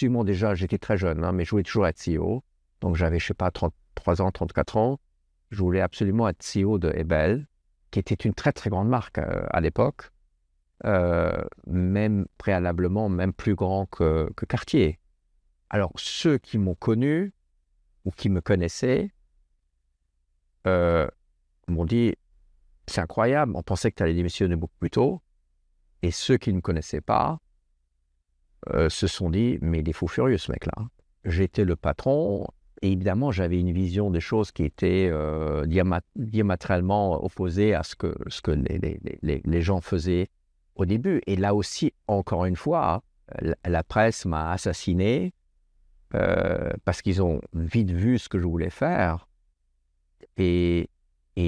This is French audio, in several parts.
absolument déjà, j'étais très jeune, mais je voulais toujours être CEO. Donc j'avais, je sais pas, 33 ans, 34 ans. Je voulais absolument être CEO de Ebel, qui était une très très grande marque à l'époque, même préalablement, même plus grand que Cartier. Alors ceux qui m'ont connu ou qui me connaissaient m'ont dit, c'est incroyable, on pensait que tu allais démissionner beaucoup plus tôt. Et ceux qui ne me connaissaient pas se sont dit, mais il est fou furieux ce mec-là. J'étais le patron, et évidemment j'avais une vision des choses qui était diamétralement opposée à ce que les gens faisaient au début. Et là aussi, encore une fois, la presse m'a assassiné parce qu'ils ont vite vu ce que je voulais faire. Et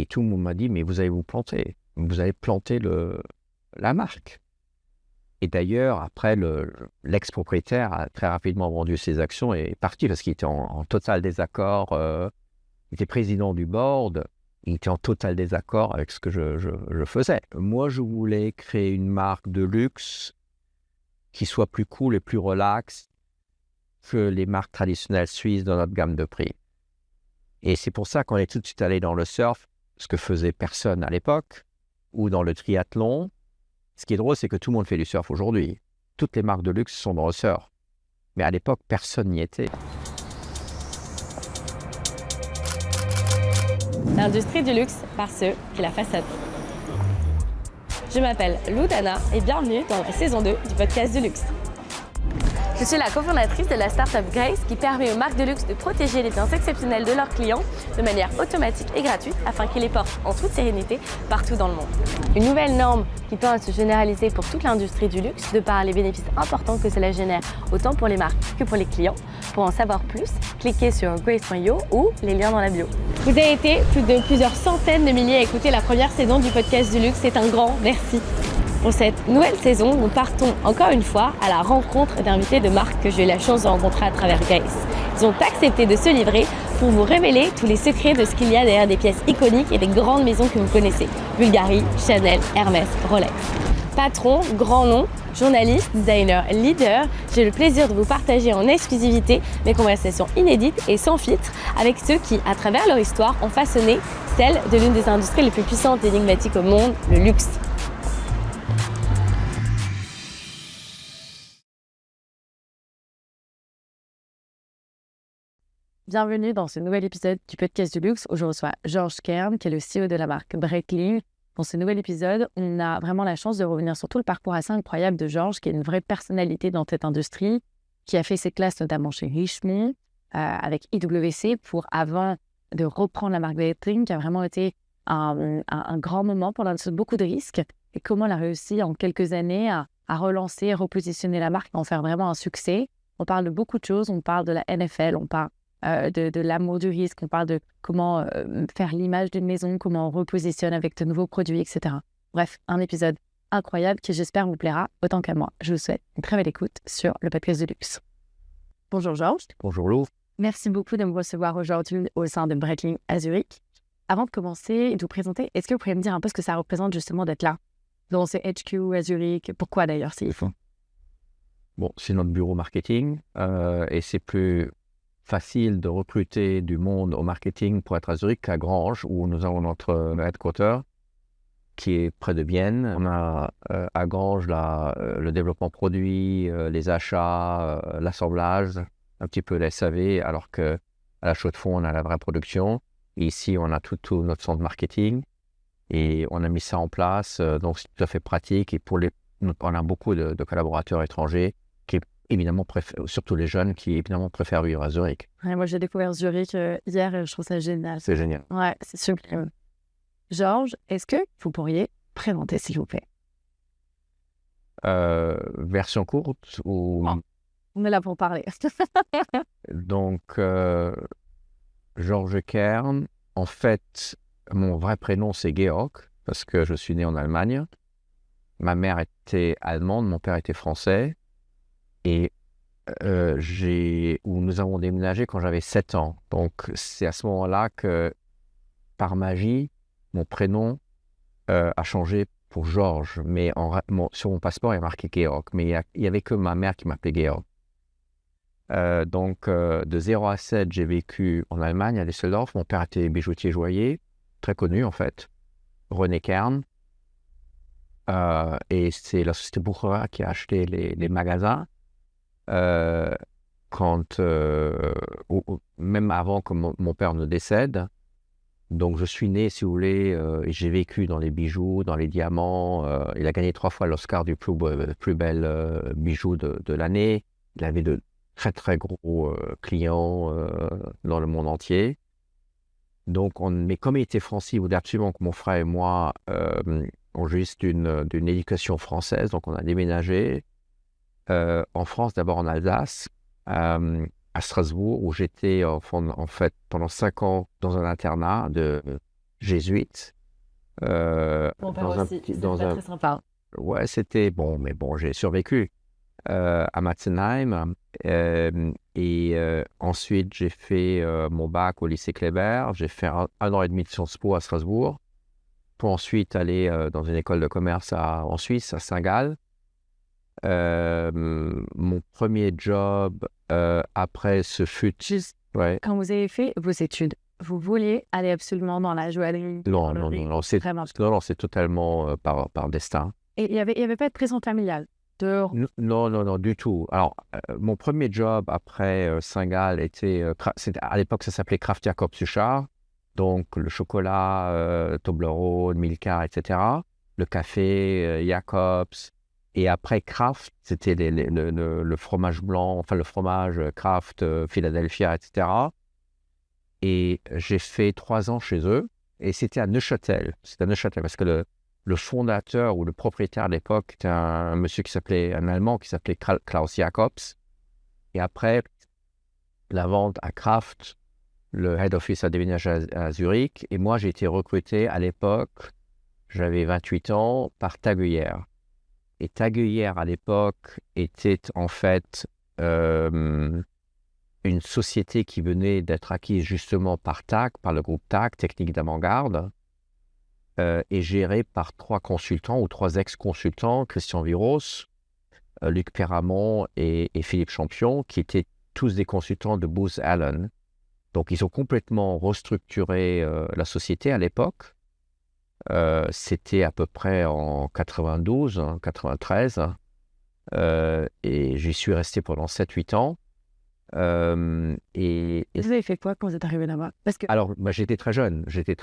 tout le monde m'a dit, mais vous allez vous planter. Vous allez planter la marque. Et d'ailleurs, après, l'ex-propriétaire a très rapidement vendu ses actions et est parti parce qu'il était en total désaccord. Il était président du board. Il était en total désaccord avec ce que je faisais. Moi, je voulais créer une marque de luxe qui soit plus cool et plus relax que les marques traditionnelles suisses dans notre gamme de prix. Et c'est pour ça qu'on est tout de suite allé dans le surf, ce que faisait personne à l'époque, ou dans le triathlon. Ce qui est drôle, c'est que tout le monde fait du surf aujourd'hui. Toutes les marques de luxe sont dans le surf. Mais à l'époque, personne n'y était. L'industrie du luxe par ceux qui la façonnent. Je m'appelle Lou Dana et bienvenue dans la saison 2 du podcast du luxe. Je suis la cofondatrice de la startup Grace qui permet aux marques de luxe de protéger les biens exceptionnels de leurs clients de manière automatique et gratuite afin qu'ils les portent en toute sérénité partout dans le monde. Une nouvelle norme qui tend à se généraliser pour toute l'industrie du luxe de par les bénéfices importants que cela génère autant pour les marques que pour les clients. Pour en savoir plus, cliquez sur grace.io ou les liens dans la bio. Vous avez été plus de plusieurs centaines de milliers à écouter la première saison du podcast du luxe. C'est un grand merci. Pour cette nouvelle saison, nous partons encore une fois à la rencontre d'invités de marques que j'ai eu la chance de rencontrer à travers Grace. Ils ont accepté de se livrer pour vous révéler tous les secrets de ce qu'il y a derrière des pièces iconiques et des grandes maisons que vous connaissez. Bulgari, Chanel, Hermès, Rolex. Patron, grand nom, journaliste, designer, leader, j'ai le plaisir de vous partager en exclusivité mes conversations inédites et sans filtre avec ceux qui, à travers leur histoire, ont façonné celle de l'une des industries les plus puissantes et énigmatiques au monde, le luxe. Bienvenue dans ce nouvel épisode du podcast du luxe où je reçois Georges Kern, qui est le CEO de la marque Breitling. Dans ce nouvel épisode, on a vraiment la chance de revenir sur tout le parcours assez incroyable de Georges, qui est une vraie personnalité dans cette industrie, qui a fait ses classes notamment chez Richemont, avec IWC, pour avant de reprendre la marque Breitling, qui a vraiment été un grand moment pour l'industrie, beaucoup de risques, et comment elle a réussi en quelques années à relancer, repositionner la marque, à en faire vraiment un succès. On parle de beaucoup de choses, on parle de la NFL, on parle de l'amour du risque, on parle de comment faire l'image d'une maison, comment on repositionne avec de nouveaux produits, etc. Bref, un épisode incroyable qui j'espère vous plaira autant qu'à moi. Je vous souhaite une très belle écoute sur le podcast du luxe. Bonjour Georges. Bonjour Lou. Merci beaucoup de me recevoir aujourd'hui au sein de Breitling à Zurich. Avant de commencer et de vous présenter, est-ce que vous pourriez me dire un peu ce que ça représente justement d'être là, dans ce HQ à Zurich? Pourquoi d'ailleurs s'il faut? Bon, c'est notre bureau marketing et c'est plus facile de recruter du monde au marketing pour être à Zurich qu'à Granges, où nous avons notre headquarter, qui est près de Vienne. On a à Granges le développement produit, les achats, l'assemblage, un petit peu la SAV, alors qu'à la Chaux-de-Fonds, on a la vraie production. Et ici, on a tout notre centre marketing et on a mis ça en place. Donc, c'est tout à fait pratique. Et on a beaucoup de collaborateurs étrangers qui évidemment surtout les jeunes qui évidemment préfèrent vivre à Zurich. Ouais, moi, j'ai découvert Zurich hier et je trouve ça génial. C'est génial. Ouais, c'est sublime. Georges, est-ce que vous pourriez présenter, s'il vous plaît? Version courte ou... Oh, on est là pour parler. Donc, Georges Kern, en fait, mon vrai prénom, c'est Georg, parce que je suis né en Allemagne. Ma mère était allemande, mon père était français. Et nous avons déménagé quand j'avais 7 ans. Donc, c'est à ce moment-là que, par magie, mon prénom a changé pour Georges. Mais sur mon passeport, il y a marqué Georg. Mais il n'y avait que ma mère qui m'appelait Georg. Donc, de 0 à 7, j'ai vécu en Allemagne, à Düsseldorf. Mon père était bijoutier joaillier, très connu en fait, René Kern. Et c'est la société Bucherer qui a acheté les magasins. Même avant que mon père ne décède. Donc, je suis né, si vous voulez, et j'ai vécu dans les bijoux, dans les diamants. Il a gagné 3 fois l'Oscar du plus bel bijou de l'année. Il avait de très, très gros clients dans le monde entier. Donc, mais comme il était français, il voulait absolument que mon frère et moi ont juste d'une éducation française. Donc, on a déménagé en France, d'abord en Alsace, à Strasbourg, où j'étais en fait pendant 5 ans dans un internat de jésuites. Mon père aussi, c'est pas très sympa. Ouais, c'était bon, mais bon, j'ai survécu à Matzenheim. Ensuite, j'ai fait mon bac au lycée Kléber. J'ai fait un an et demi de Sciences Po à Strasbourg, pour ensuite aller dans une école de commerce en Suisse, à Saint-Gall. Mon premier job après ce fut... Ouais. Quand vous avez fait vos études, vous vouliez aller absolument dans la joaillerie? Non, c'est totalement par destin. Et il y avait pas de pression familiale? Non, du tout. Alors, mon premier job après Saint-Gall était, à l'époque, ça s'appelait Kraft Jacobs Suchard. Donc, le chocolat, Toblerone, Milka, etc. Le café, Jacobs. Et après Kraft, c'était le fromage blanc, enfin le fromage Kraft, Philadelphia, etc. Et j'ai fait 3 ans chez eux. Et c'était à Neuchâtel. C'était à Neuchâtel parce que le fondateur ou le propriétaire à l'époque était un monsieur un Allemand qui s'appelait Klaus Jacobs. Et après, la vente à Kraft, le head office a déménagé à Zurich. Et moi, j'ai été recruté à l'époque, j'avais 28 ans, par TAG Heuer. Et TAG Heuer, à l'époque, était en fait une société qui venait d'être acquise justement par TAG, par le groupe TAG, Technique d'Avant-Garde, et gérée par 3 consultants ou 3 ex-consultants, Christian Viros, Luc Perramont et Philippe Champion, qui étaient tous des consultants de Booz Allen. Donc, ils ont complètement restructuré la société à l'époque. C'était à peu près en 92, 93, et j'y suis resté pendant 7-8 ans. Et vous avez fait quoi quand vous êtes arrivé là-bas? Alors, j'étais très jeune, j'étais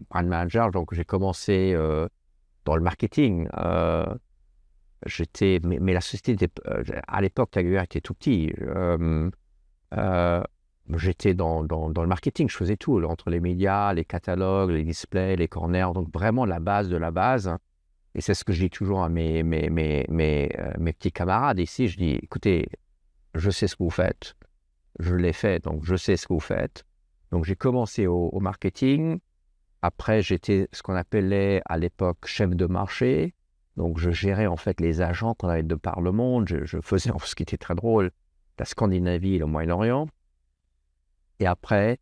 brand manager, donc j'ai commencé dans le marketing. Mais la société était, à l'époque, TAG Heuer était tout petit. J'étais dans le marketing, je faisais tout, entre les médias, les catalogues, les displays, les corners, donc vraiment la base de la base. Et c'est ce que je dis toujours à mes petits camarades ici. Je dis, écoutez, je sais ce que vous faites, je l'ai fait, donc je sais ce que vous faites. Donc j'ai commencé au marketing. Après, j'étais ce qu'on appelait à l'époque chef de marché. Donc je gérais en fait les agents qu'on avait de par le monde. Je faisais, ce qui était très drôle, la Scandinavie et le Moyen-Orient. Et après,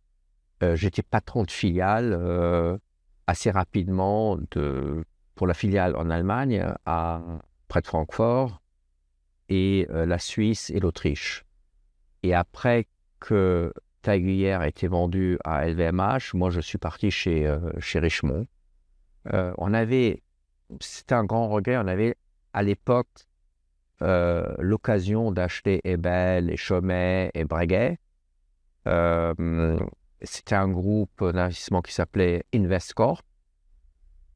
j'étais patron de filiale assez rapidement pour la filiale en Allemagne, près de Francfort, et la Suisse et l'Autriche. Et après que TAG Heuer a été vendu à LVMH, moi je suis parti chez Richemont. C'était un grand regret, on avait à l'époque l'occasion d'acheter Ebel et Chaumet et Breguet. C'était un groupe d'investissement qui s'appelait Investcorp.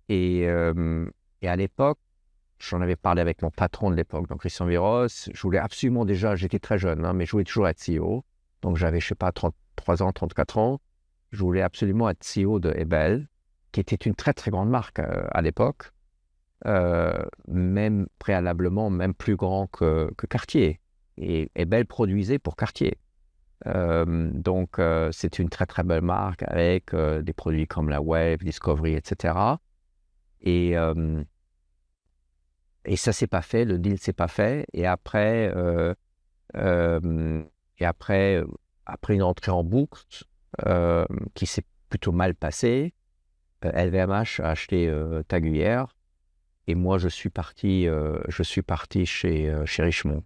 Et à l'époque, j'en avais parlé avec mon patron de l'époque, donc Christian Viros. Je voulais absolument j'étais très jeune, mais je voulais toujours être CEO. Donc j'avais, 33 ans, 34 ans. Je voulais absolument être CEO de Ebel, qui était une très très grande marque à l'époque. Même préalablement, même plus grand que Cartier. Et Ebel produisait pour Cartier. Donc, c'est une très très belle marque avec des produits comme la Wave, Discovery, etc. Et ça s'est pas fait, le deal s'est pas fait. Et après, après une entrée en bourse qui s'est plutôt mal passée, LVMH a acheté TAG Heuer et moi je suis parti chez Richemont.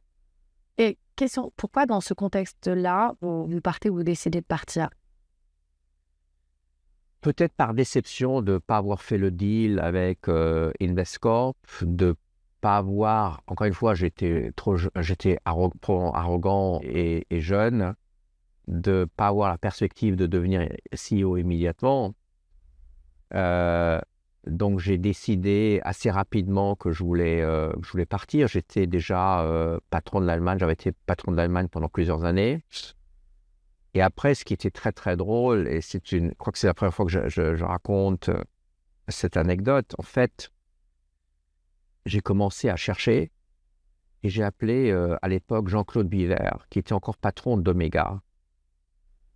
Et question, pourquoi dans ce contexte-là, vous partez ou vous décidez de partir? Peut-être par déception de ne pas avoir fait le deal avec Investcorp, de pas avoir, encore une fois, j'étais arrogant et jeune, de ne pas avoir la perspective de devenir CEO immédiatement. Donc j'ai décidé assez rapidement que je voulais partir. J'étais déjà patron de l'Allemagne, j'avais été patron de l'Allemagne pendant plusieurs années. Et après, ce qui était très très drôle, et je crois que c'est la première fois que je raconte cette anecdote, en fait, j'ai commencé à chercher et j'ai appelé à l'époque Jean-Claude Biver, qui était encore patron d'Omega.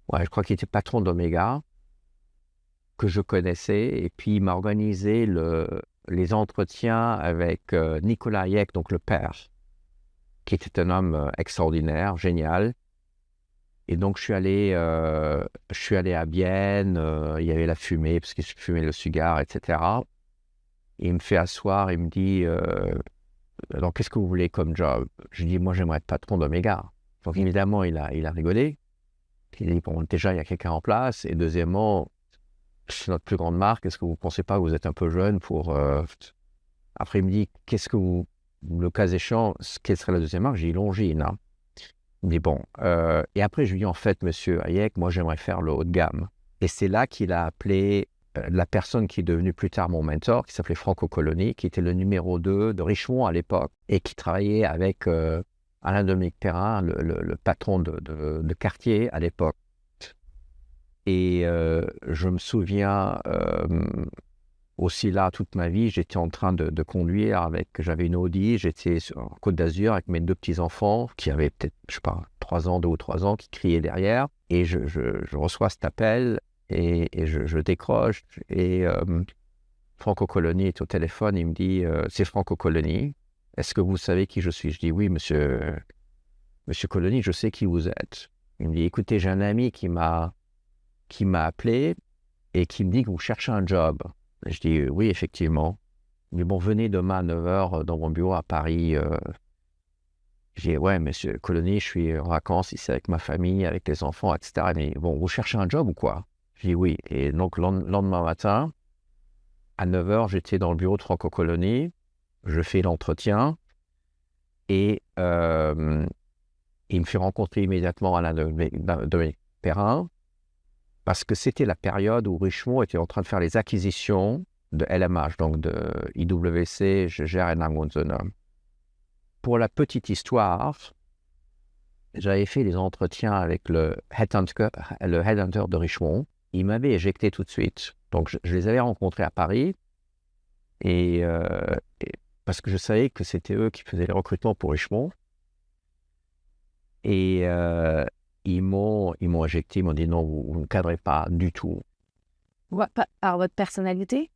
Ouais, je crois qu'il était patron d'Omega, que je connaissais, et puis il m'a organisé les entretiens avec Nicolas Hayek, donc le père, qui était un homme extraordinaire, génial. Et donc, je suis allé à Bienne, il y avait la fumée, parce qu'il fumait le cigare, etc. Et il me fait asseoir, il me dit alors, qu'est-ce que vous voulez comme job? Je dis moi, j'aimerais être patron d'Omega. Donc, évidemment, il a rigolé. Il a dit bon, déjà, il y a quelqu'un en place. Et deuxièmement, c'est notre plus grande marque. Est-ce que vous ne pensez pas que vous êtes un peu jeune pour. Après, il me dit le cas échéant, quelle serait la deuxième marque? J'ai dit Longines. Hein. Il me dit bon. Et après, je lui dis en fait, monsieur Hayek, moi, j'aimerais faire le haut de gamme. Et c'est là qu'il a appelé la personne qui est devenue plus tard mon mentor, qui s'appelait Franco Coloni, qui était le numéro 2 de Richemont à l'époque, et qui travaillait avec Alain-Dominique Perrin, le patron de Cartier à l'époque. Et je me souviens aussi là, toute ma vie, j'étais en train de conduire j'avais une Audi, j'étais en Côte d'Azur avec mes 2 petits-enfants qui avaient peut-être, je sais pas, 2 ou 3 ans, qui criaient derrière. Et je reçois cet appel et je décroche. Et Franco Coloni est au téléphone, il me dit c'est Franco Coloni, est-ce que vous savez qui je suis? Je dis oui, monsieur Coloni, je sais qui vous êtes. Il me dit écoutez, j'ai un ami qui m'a appelé et qui me dit que vous cherchez un job. Je dis oui, effectivement. Il me dit bon, venez demain à 9h dans mon bureau à Paris. Je dis ouais, monsieur Coloni, je suis en vacances ici avec ma famille, avec les enfants, etc. Mais bon, vous cherchez un job ou quoi? Je dis oui. Et donc, le lendemain matin, à 9h, j'étais dans le bureau de Franco Coloni. Je fais l'entretien et il me fait rencontrer immédiatement Alain Dominique Perrin, parce que c'était la période où Richemont était en train de faire les acquisitions de LMH, donc de IWC, Jaeger et Nangonzonum. Pour la petite histoire, j'avais fait des entretiens avec le headhunter de Richemont. Il m'avait éjecté tout de suite. Donc, je les avais rencontrés à Paris et parce que je savais que c'était eux qui faisaient les recrutements pour Richemont. Et ils m'ont éjecté, ils m'ont dit non, vous ne cadrez pas du tout. Par votre personnalité?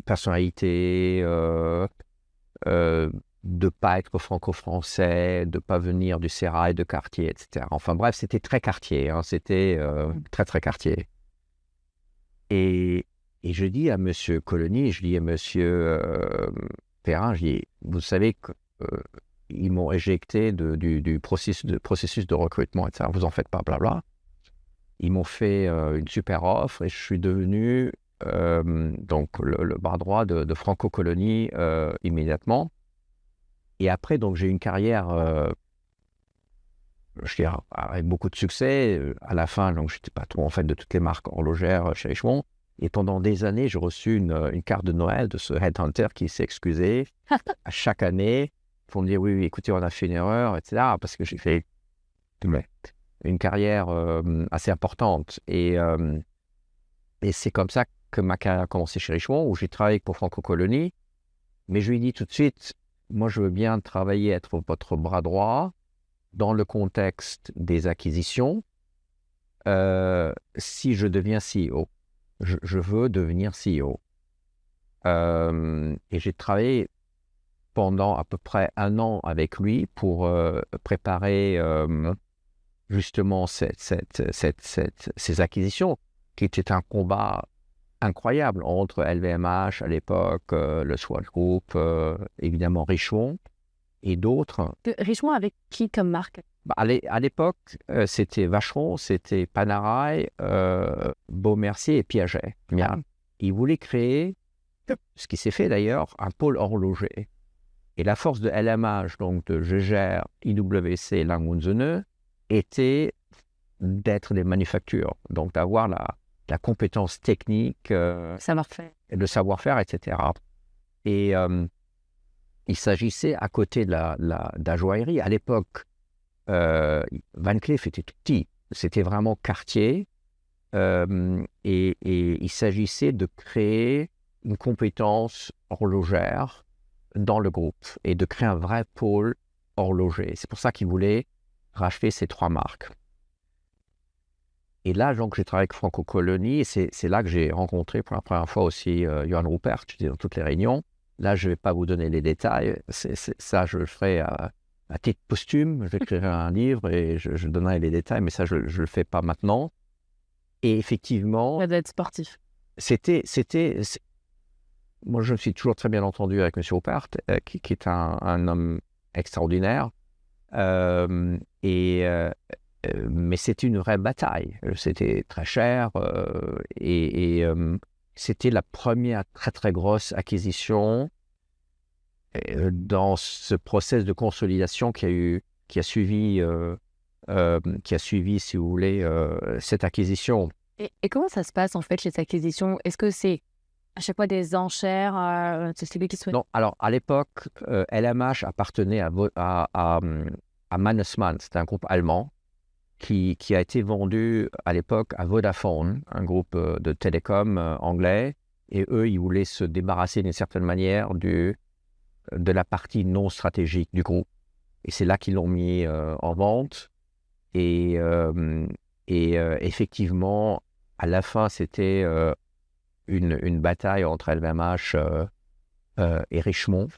Personnalité, de ne pas être franco-français, de ne pas venir du Sérail, de Cartier, etc. Enfin bref, c'était très Cartier, hein, c'était très très Cartier. Et je dis à monsieur Coloni, je dis à monsieur Perrin, je dis, vous savez que ils m'ont éjecté du processus de recrutement, etc. Vous en faites pas, blabla. Ils m'ont fait une super offre et je suis devenu donc le bras droit de Franco Coloni immédiatement. Et après, donc j'ai eu une carrière, je dirais, avec beaucoup de succès. À la fin, donc j'étais patron en fait de toutes les marques horlogères chez Richemont. Et pendant des années, j'ai reçu une carte de Noël de ce headhunter qui s'est excusé à chaque année pour me dire oui, écoutez, on a fait une erreur, etc. Parce que j'ai fait une carrière assez importante. Et c'est comme ça que ma carrière a commencé chez Richemont, où j'ai travaillé pour Franco Coloni. Mais je lui ai dit tout de suite, moi, je veux bien travailler, être votre bras droit dans le contexte des acquisitions si je deviens CEO. Je veux devenir CEO. Et j'ai travaillé pendant à peu près 1 an avec lui pour préparer justement ces acquisitions, qui étaient un combat incroyable entre LVMH à l'époque, le Swatch Group, évidemment Richemont. et d'autres. Richemont avec qui comme marque? À l'époque, c'était Vacheron, c'était Panerai, Beaumercier et Piaget. Bien. Ils voulaient créer, ce qui s'est fait d'ailleurs, un pôle horloger. Et la force de LMH, donc de Jaeger, IWC, Lang & Söhne, était d'être des manufactures, donc d'avoir la compétence technique, Savoir-faire. le savoir-faire, etc. Et il s'agissait, à côté de la joaillerie, à l'époque, Van Cleef était tout petit, c'était vraiment quartier, et il s'agissait de créer une compétence horlogère dans le groupe et de créer un vrai pôle horloger. C'est pour ça qu'il voulait racheter ces 3 marques. Et là, donc, j'ai travaillé avec Franco Coloni, et c'est là que j'ai rencontré pour la première fois aussi Johann Rupert. J'étais dans toutes les réunions. Là, je ne vais pas vous donner les détails. Ça, je le ferai à titre posthume. Je vais écrire un livre et je donnerai les détails, mais ça, je ne le fais pas maintenant. Et effectivement... Ça doit être sportif. Moi, je me suis toujours très bien entendu avec M. Rupert, qui est un homme extraordinaire. Mais c'était une vraie bataille. C'était très cher et c'était la première très très grosse acquisition dans ce process de consolidation qui a suivi, si vous voulez, cette acquisition. Et comment ça se passe en fait chez cette acquisition? Est-ce que c'est à chaque fois des enchères? C'est celui qui souhaite... Non, alors à l'époque, LMH appartenait à Mannesmann, c'était un groupe allemand qui a été vendu à l'époque à Vodafone, un groupe de télécom anglais, et eux, ils voulaient se débarrasser d'une certaine manière de la partie non stratégique du groupe. Et c'est là qu'ils l'ont mis en vente. Et effectivement, à la fin, c'était une bataille entre LVMH et Richemont.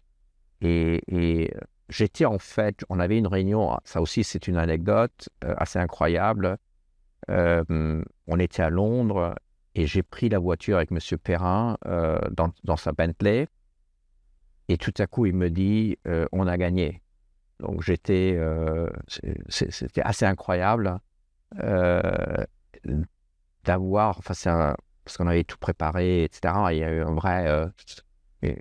Et j'étais en fait, on avait une réunion, ça aussi c'est une anecdote assez incroyable. On était à Londres et j'ai pris la voiture avec M. Perrin dans sa Bentley. Et tout à coup, il me dit on a gagné. Donc c'était assez incroyable d'avoir, parce qu'on avait tout préparé, etc. Il y a eu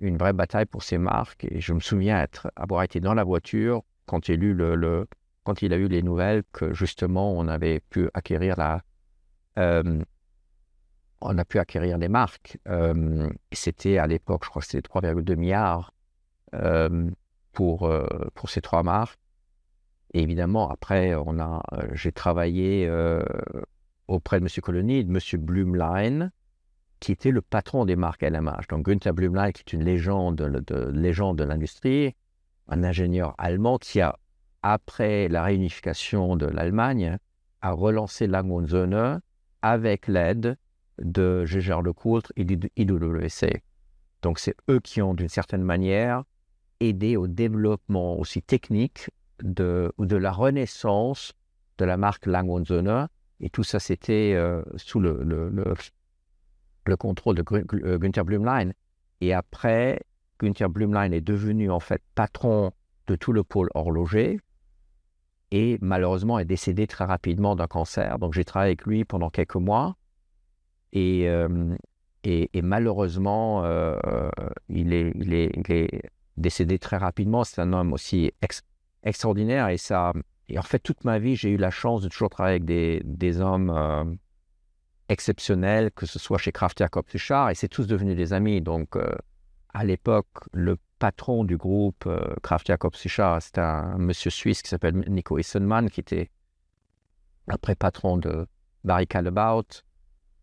une vraie bataille pour ces marques. Et je me souviens avoir été dans la voiture quand il a eu les nouvelles que justement on avait pu acquérir des marques. Et c'était à l'époque, je crois que c'était 3,2 milliards pour ces 3 marques. Et évidemment, après, j'ai travaillé auprès de M. Coloni et de M. Blümlein, qui était le patron des marques LMH. Donc Günther Blümlein, qui est une légende de l'industrie, un ingénieur allemand qui a, après la réunification de l'Allemagne, a relancé Lang & Söhne avec l'aide de Jaeger-LeCoultre et d'IWC. Donc c'est eux qui ont d'une certaine manière aidé au développement aussi technique de la renaissance de la marque Lang & Söhne. Et tout ça, c'était sous le contrôle de Günther Blümlein. Et après, Günther Blümlein est devenu en fait patron de tout le pôle horloger et malheureusement est décédé très rapidement d'un cancer. Donc j'ai travaillé avec lui pendant quelques mois et malheureusement il est décédé très rapidement. C'est un homme aussi extraordinaire et en fait toute ma vie j'ai eu la chance de toujours travailler avec des hommes exceptionnels, que ce soit chez Kraft Jacobs Suchard, et c'est tous devenus des amis. Donc, à l'époque, le patron du groupe Kraft Jacobs Suchard, c'était un monsieur suisse qui s'appelle Nico Issenmann, qui était après patron de Barry Callebaut.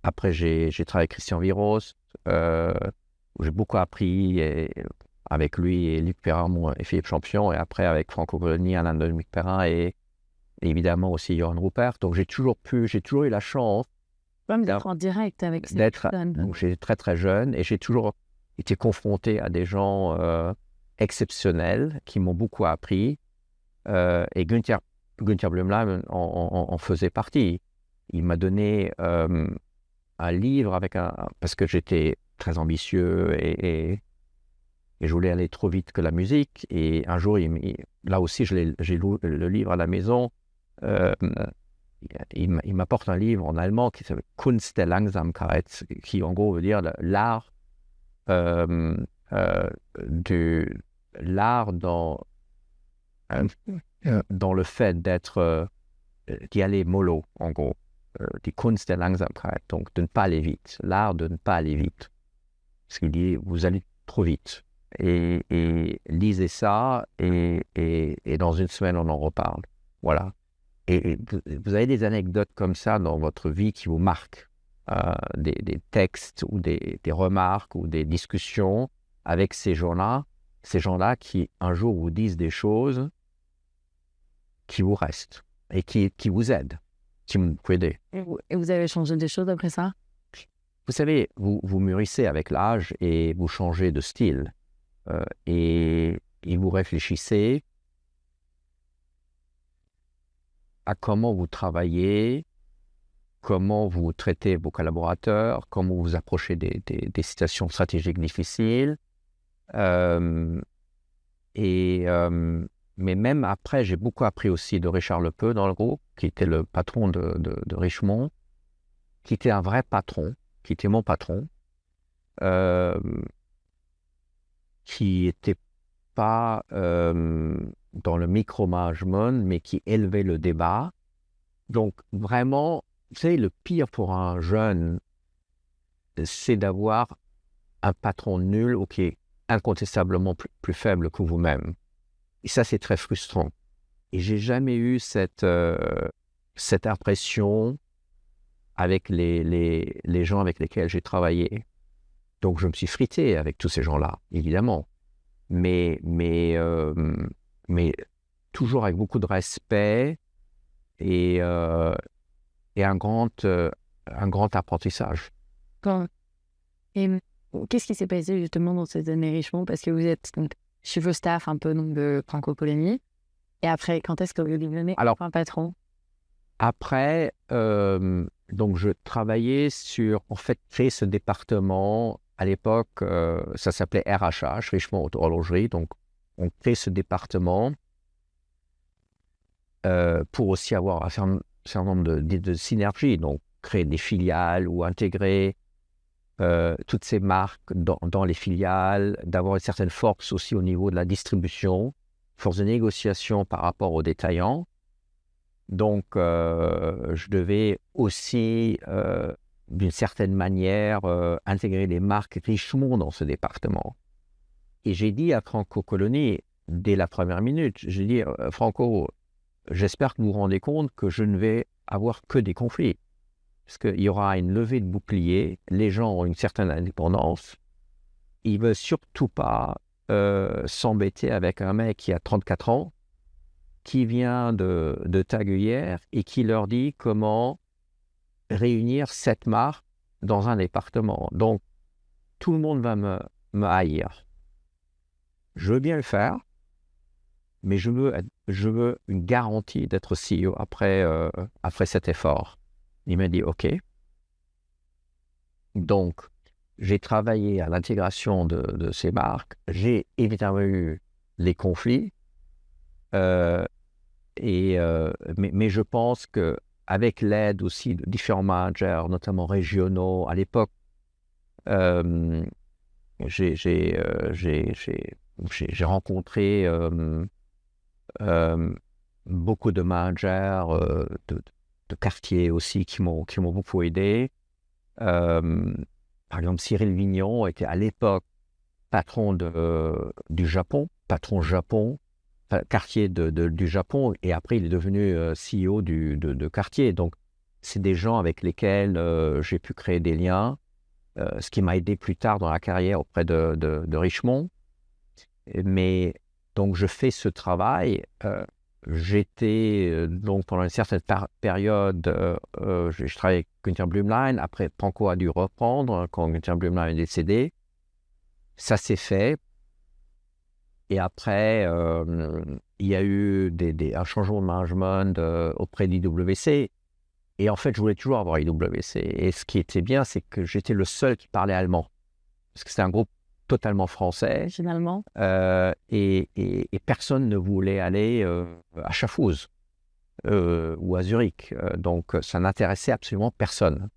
Après, j'ai travaillé avec Christian Viros, où j'ai beaucoup appris avec lui et Luc Perrin et Philippe Champion, et après avec Franco Coloni, Alain-Dominique Perrin et évidemment aussi Johann Rupert. Donc, j'ai toujours eu la chance d'être en direct avec ces personnes. Donc, j'étais très très jeune et j'ai toujours été confronté à des gens exceptionnels qui m'ont beaucoup appris. Et Günther Blümlein en faisait partie. Il m'a donné un livre parce que j'étais très ambitieux et Et je voulais aller trop vite que la musique. Et un jour, là aussi, j'ai lu le livre à la maison. Il m'apporte un livre en allemand qui s'appelle Kunst der Langsamkeit, qui en gros veut dire l'art l'art dans le fait d'y aller mollo, en gros. Die Kunst der Langsamkeit, donc de ne pas aller vite, l'art de ne pas aller vite. Parce qu'il dit, vous allez trop vite. Et lisez ça, et dans une semaine, on en reparle. Voilà. Et vous avez des anecdotes comme ça dans votre vie qui vous marquent, des textes ou des remarques ou des discussions avec ces gens-là qui un jour vous disent des choses qui vous restent et qui vous aident, qui vous aident. Et vous avez changé des choses après ça? Vous savez, vous mûrissez avec l'âge et vous changez de style et vous réfléchissez à comment vous travaillez, comment vous traitez vos collaborateurs, comment vous approchez des situations stratégiques difficiles. Mais même après, j'ai beaucoup appris aussi de Richard Lepeu dans le groupe, qui était le patron de Richemont, qui était un vrai patron, qui était mon patron, qui n'était pas dans le micromanagement, mais qui élevait le débat. Donc vraiment, vous savez, le pire pour un jeune, c'est d'avoir un patron nul ou qui est incontestablement plus faible que vous-même. Et ça, c'est très frustrant. Et j'ai jamais eu cette impression avec les gens avec lesquels j'ai travaillé. Donc, je me suis frité avec tous ces gens-là, évidemment. Mais toujours avec beaucoup de respect et un grand apprentissage. Et qu'est-ce qui s'est passé justement dans ces années Richemont? Parce que vous êtes donc, chez vos staff un peu donc, de Franco-Colonie. Et après, quand est-ce que vous devenez un patron? Après, donc je travaillais sur, en fait, créer ce département. À l'époque, ça s'appelait RHH, Richemont Haute Horlogerie. Donc, on crée ce département pour aussi avoir un certain nombre de synergies. Donc, créer des filiales ou intégrer toutes ces marques dans les filiales, d'avoir une certaine force aussi au niveau de la distribution, force de négociation par rapport aux détaillants. Donc, je devais aussi, d'une certaine manière, intégrer les marques Richemont dans ce département. Et j'ai dit à Franco-Colonie, dès la première minute, j'ai dit, Franco, j'espère que vous vous rendez compte que je ne vais avoir que des conflits. Parce qu'il y aura une levée de bouclier, les gens ont une certaine indépendance, ils ne veulent surtout pas s'embêter avec un mec qui a 34 ans, qui vient de Taguière et qui leur dit comment réunir 7 marques dans un département. Donc, tout le monde va me haïr. Je veux bien le faire, mais je veux une garantie d'être CEO après cet effort. Il m'a dit OK. Donc, j'ai travaillé à l'intégration de ces marques. J'ai évidemment eu les conflits. Mais je pense qu'avec l'aide aussi de différents managers, notamment régionaux, à l'époque, j'ai rencontré beaucoup de managers de quartier aussi qui m'ont beaucoup aidé. Par exemple, Cyril Vignon était à l'époque patron du Japon, quartier du Japon, et après il est devenu CEO de quartier. Donc, c'est des gens avec lesquels j'ai pu créer des liens, ce qui m'a aidé plus tard dans la carrière auprès de Richemont. Mais donc, je fais ce travail. J'étais, donc pendant une certaine période, je travaillais avec Günther Blümlein. Après, Franco a dû reprendre quand Günther Blümlein est décédé. Ça s'est fait. Et après, il y a eu un changement de management auprès d'IWC. Et en fait, je voulais toujours avoir IWC. Et ce qui était bien, c'est que j'étais le seul qui parlait allemand. Parce que c'était un groupe totalement français. Finalement. Et personne ne voulait aller à Schaffhouse ou à Zurich. Donc, ça n'intéressait absolument personne.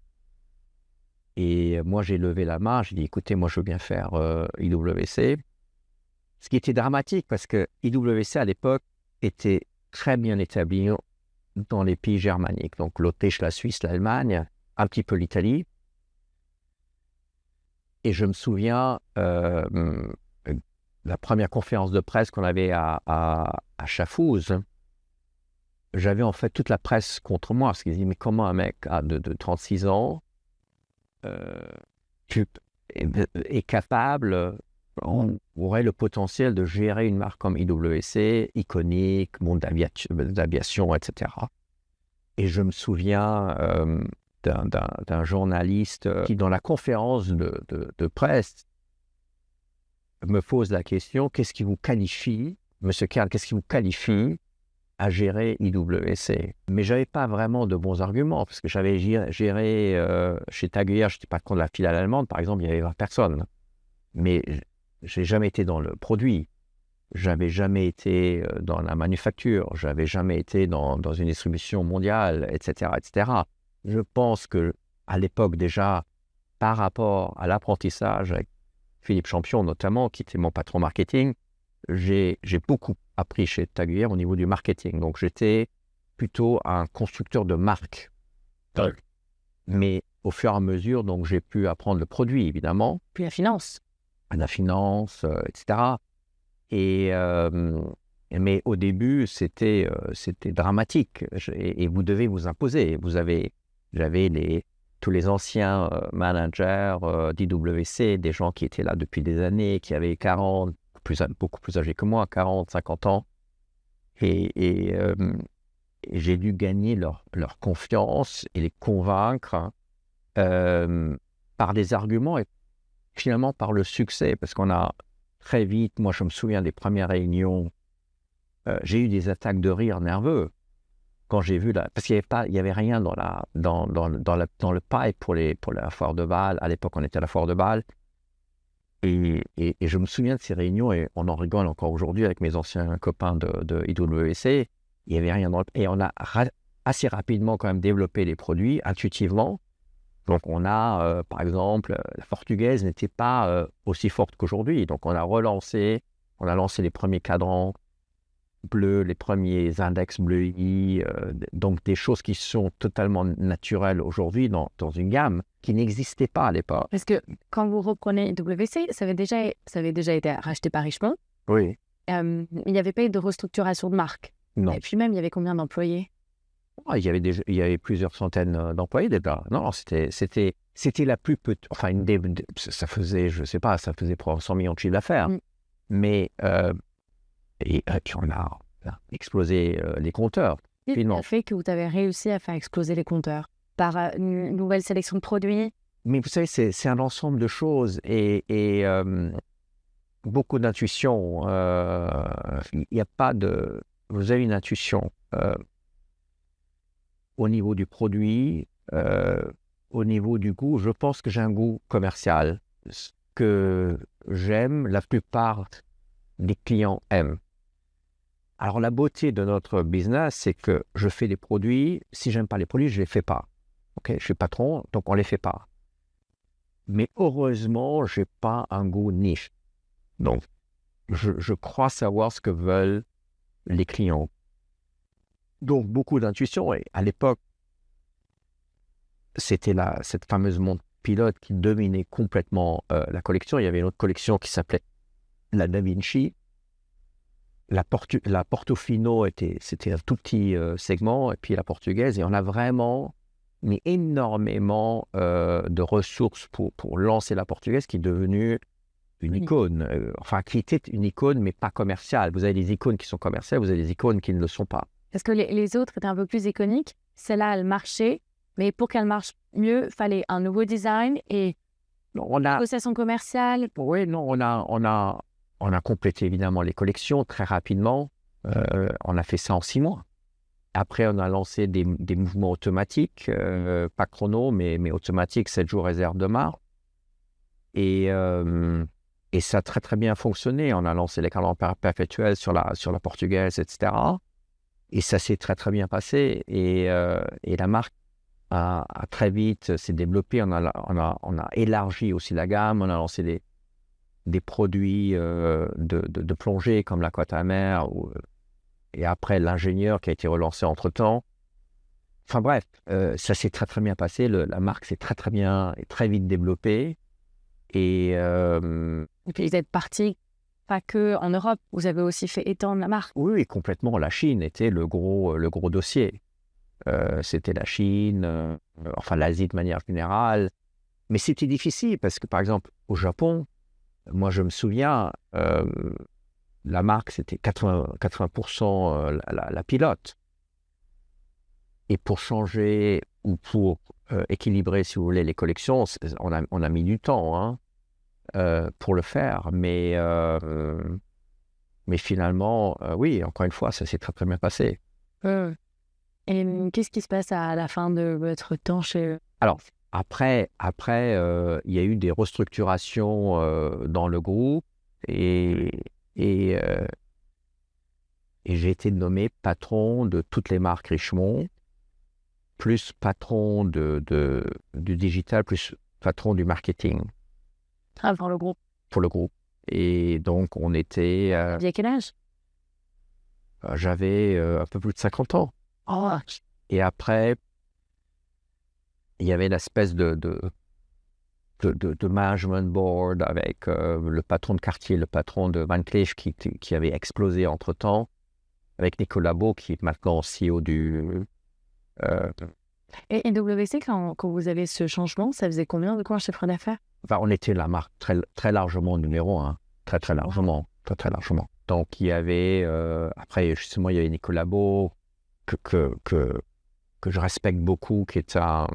Et moi, j'ai levé la main, j'ai dit, écoutez, moi, je veux bien faire IWC. Ce qui était dramatique, parce que IWC, à l'époque, était très bien établi dans les pays germaniques. Donc, l'Autriche, la Suisse, l'Allemagne, un petit peu l'Italie. Et je me souviens, la première conférence de presse qu'on avait à Schaffhouse, j'avais en fait toute la presse contre moi, parce qu'ils disaient, mais comment un mec de 36 ans est capable, aurait le potentiel de gérer une marque comme IWC, iconique, monde d'aviation, etc. Et je me souviens d'un journaliste qui, dans la conférence de presse, me pose la question, qu'est-ce qui vous qualifie, Monsieur Karl, qu'est-ce qui vous qualifie à gérer IWC? Mais je n'avais pas vraiment de bons arguments, parce que j'avais géré chez TAG Heuer, je n'étais pas contre la filiale allemande, par exemple, il y avait 20 personnes. Mais je n'ai jamais été dans le produit, je n'avais jamais été dans la manufacture, je n'avais jamais été dans une distribution mondiale, etc., etc. Je pense qu'à l'époque déjà, par rapport à l'apprentissage avec Philippe Champion notamment, qui était mon patron marketing, j'ai beaucoup appris chez TAG Heuer au niveau du marketing. Donc, j'étais plutôt un constructeur de marque. Mais au fur et à mesure, donc, j'ai pu apprendre le produit, évidemment. Puis la finance. La finance, etc. Mais au début, c'était dramatique. Et vous devez vous imposer. J'avais tous les anciens managers d'IWC, des gens qui étaient là depuis des années, qui avaient 40, beaucoup plus âgés que moi, 40, 50 ans. Et j'ai dû gagner leur confiance et les convaincre par des arguments et finalement par le succès. Parce qu'on a très vite, moi je me souviens des premières réunions, j'ai eu des attaques de rire nerveux quand j'ai vu parce qu'il n'y avait rien dans le pipe pour la foire de Bâle. À l'époque, on était à la foire de Bâle. Et je me souviens de ces réunions, et on en rigole encore aujourd'hui avec mes anciens copains de IWC. Il n'y avait rien dans le... Et on a assez rapidement quand même développé les produits intuitivement. Donc on a, par exemple, la portugaise n'était pas aussi forte qu'aujourd'hui. Donc on a lancé les premiers cadrans bleus, les premiers index bleu donc des choses qui sont totalement naturelles aujourd'hui dans une gamme qui n'existait pas à l'époque. Parce que quand vous reprenez WC, ça avait déjà été racheté par Richemont. Oui. Il n'y avait pas eu de restructuration de marque. Non. Et puis même, il y avait combien d'employés? Il y avait plusieurs centaines d'employés déjà. Non, c'était la plus petite. Enfin, ça faisait, je ne sais pas, ça faisait probablement 100 millions de chiffre d'affaires. Mais et puis on a explosé les compteurs. Qu'est-ce qui a fait que vous avez réussi à faire exploser les compteurs? Par une nouvelle sélection de produits? Mais vous savez, c'est un ensemble de choses et beaucoup d'intuition. Il n'y a pas de... Vous avez une intuition au niveau du produit, au niveau du goût. Je pense que j'ai un goût commercial. Ce que j'aime, la plupart des clients aiment. Alors, la beauté de notre business, c'est que je fais des produits. Si je n'aime pas les produits, je ne les fais pas. Okay, je suis patron, donc on ne les fait pas. Mais heureusement, je n'ai pas un goût niche. Donc, je crois savoir ce que veulent les clients. Donc, beaucoup d'intuition. Et à l'époque, c'était cette fameuse montre pilote qui dominait complètement la collection. Il y avait une autre collection qui s'appelait la Da Vinci. La Portofino, c'était un tout petit segment, et puis la portugaise. Et on a vraiment mis énormément de ressources pour lancer la portugaise, qui est devenue une icône. Enfin, qui était une icône, mais pas commerciale. Vous avez des icônes qui sont commerciales, vous avez des icônes qui ne le sont pas. Parce que les autres étaient un peu plus iconiques. Celle-là, elle marchait, mais pour qu'elle marche mieux, il fallait un nouveau design et une négociation commerciale. Oui, non, on a complété évidemment les collections très rapidement. On a fait ça en 6 mois. Après, on a lancé des mouvements automatiques, pas chrono, mais automatiques, 7 jours réserve de marque. Et Et ça a très, très bien fonctionné. On a lancé les calendriers perpétuels sur la portugaise, etc. Et ça s'est très, très bien passé. Et la marque a très vite s'est développée. On a élargi aussi la gamme. On a lancé des produits de plongée comme la côte à mer. Et après, l'ingénieur qui a été relancé entre-temps. Enfin bref, ça s'est très, très bien passé. La marque s'est très, très bien et très vite développée. Et puis, vous êtes parti pas que en Europe, vous avez aussi fait étendre la marque. Oui, complètement. La Chine était le gros dossier. C'était la Chine, enfin l'Asie de manière générale. Mais c'était difficile parce que, par exemple, au Japon, moi, je me souviens, la marque, c'était 80% la pilote. Et pour changer ou pour équilibrer, si vous voulez, les collections, on a mis du temps pour le faire. Mais finalement, oui, encore une fois, ça s'est très, très bien passé. Et qu'est-ce qui se passe à la fin de votre temps chez eux? Alors, après, il y a eu des restructurations dans le groupe et j'ai été nommé patron de toutes les marques Richemont, plus patron du digital, plus patron du marketing. Ah, pour le groupe. Pour le groupe. Et donc, on était... Il y a quel âge? J'avais un peu plus de 50 ans. Oh. Et après, il y avait l'espèce de management board avec le patron de Cartier, le patron de Van Cleef qui avait explosé entre-temps, avec Nicolas Beau qui est maintenant CEO du... Et WC, quand vous avez ce changement, ça faisait combien de quoi en chiffre d'affaires? Enfin, on était la marque très, très largement numéro 1, très, très largement, très, très largement. Donc, il y avait, après, justement, il y avait Nicolas Beau, que je respecte beaucoup, qui est un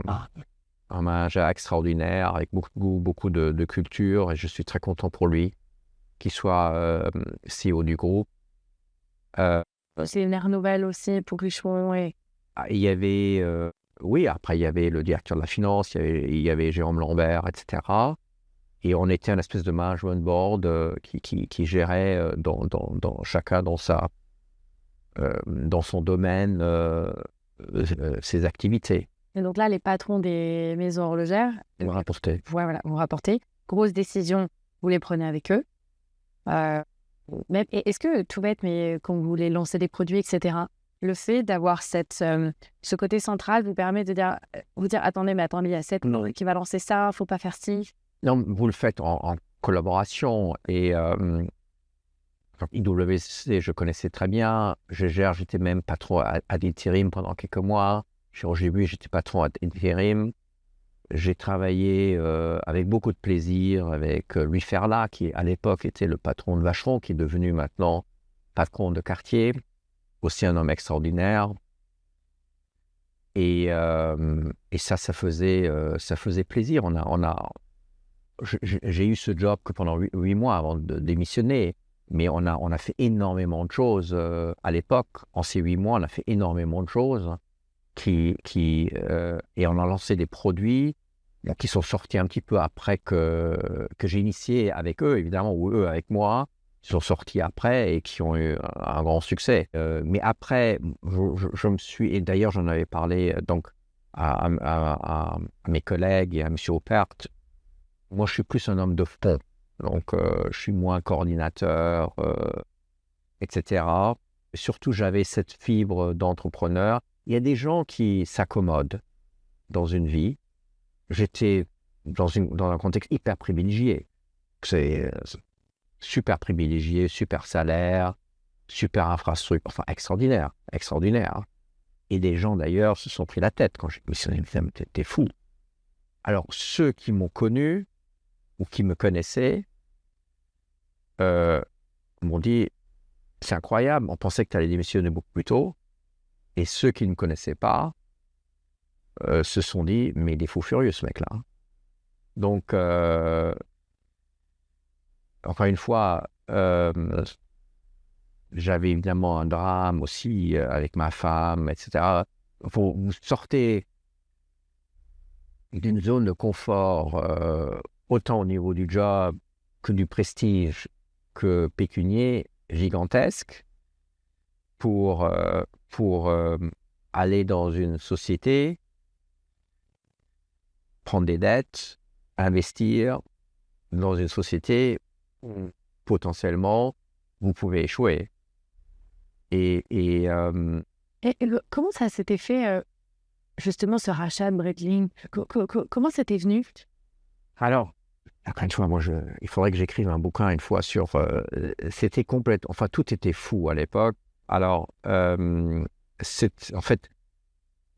manager extraordinaire, avec beaucoup de culture, et je suis très content pour lui, qu'il soit CEO du groupe. C'est une ère nouvelle aussi pour Richemont. Il y avait, oui, après, il y avait le directeur de la finance, il y avait Jérôme Lambert, etc. Et on était un espèce de management board qui gérait chacun dans son domaine ses activités. Et donc là, les patrons des maisons horlogères vous rapportez. Voilà, vous rapportez. Grosses décisions, vous les prenez avec eux. Est-ce que, tout bête, mais quand vous voulez lancer des produits, etc., le fait d'avoir ce côté central vous permet de vous dire attendez, il y a cette qui va lancer ça, il ne faut pas faire ci. Non, vous le faites en collaboration. Et IWC, je connaissais très bien. J'étais même patron à l'intérim pendant quelques mois. Chez Roger-Buis, j'étais patron à l'intérim. J'ai travaillé avec beaucoup de plaisir avec Louis Ferlat, qui à l'époque était le patron de Vacheron, qui est devenu maintenant patron de Cartier. Aussi un homme extraordinaire. Et ça faisait plaisir. J'ai eu ce job que pendant 8 mois avant de démissionner. Mais on a fait énormément de choses à l'époque. En ces 8 mois, on a fait énormément de choses et on a lancé des produits qui sont sortis un petit peu après que j'ai initié avec eux, évidemment, ou eux avec moi. Ils sont sortis après et qui ont eu un grand succès. Mais après, je me suis... Et d'ailleurs, j'en avais parlé donc à mes collègues et à M. Oppert. Moi, je suis plus un homme de fond. Donc, je suis moins coordinateur, etc. Surtout, j'avais cette fibre d'entrepreneur. Il y a des gens qui s'accommodent dans une vie. J'étais dans un contexte hyper privilégié. C'est super privilégié, super salaire, super infrastructure, enfin extraordinaire. Et des gens, d'ailleurs, se sont pris la tête quand j'ai missionné. T'es fou. Alors, ceux qui m'ont connu, ou qui me connaissaient, m'ont dit « C'est incroyable, on pensait que tu allais démissionner beaucoup plus tôt. » Et ceux qui ne me connaissaient pas se sont dit « Mais il est fou furieux, ce mec-là. » Donc, encore une fois, j'avais évidemment un drame aussi avec ma femme, etc. Vous sortez d'une zone de confort, autant au niveau du job que du prestige, que pécunier gigantesque pour aller dans une société, prendre des dettes, investir dans une société où potentiellement vous pouvez échouer. Et comment ça s'était fait, justement, ce rachat de Breitling? Comment c'était venu? alors, encore une fois, il faudrait que j'écrive un bouquin une fois sur... c'était complètement... Enfin, tout était fou à l'époque. Alors, en fait,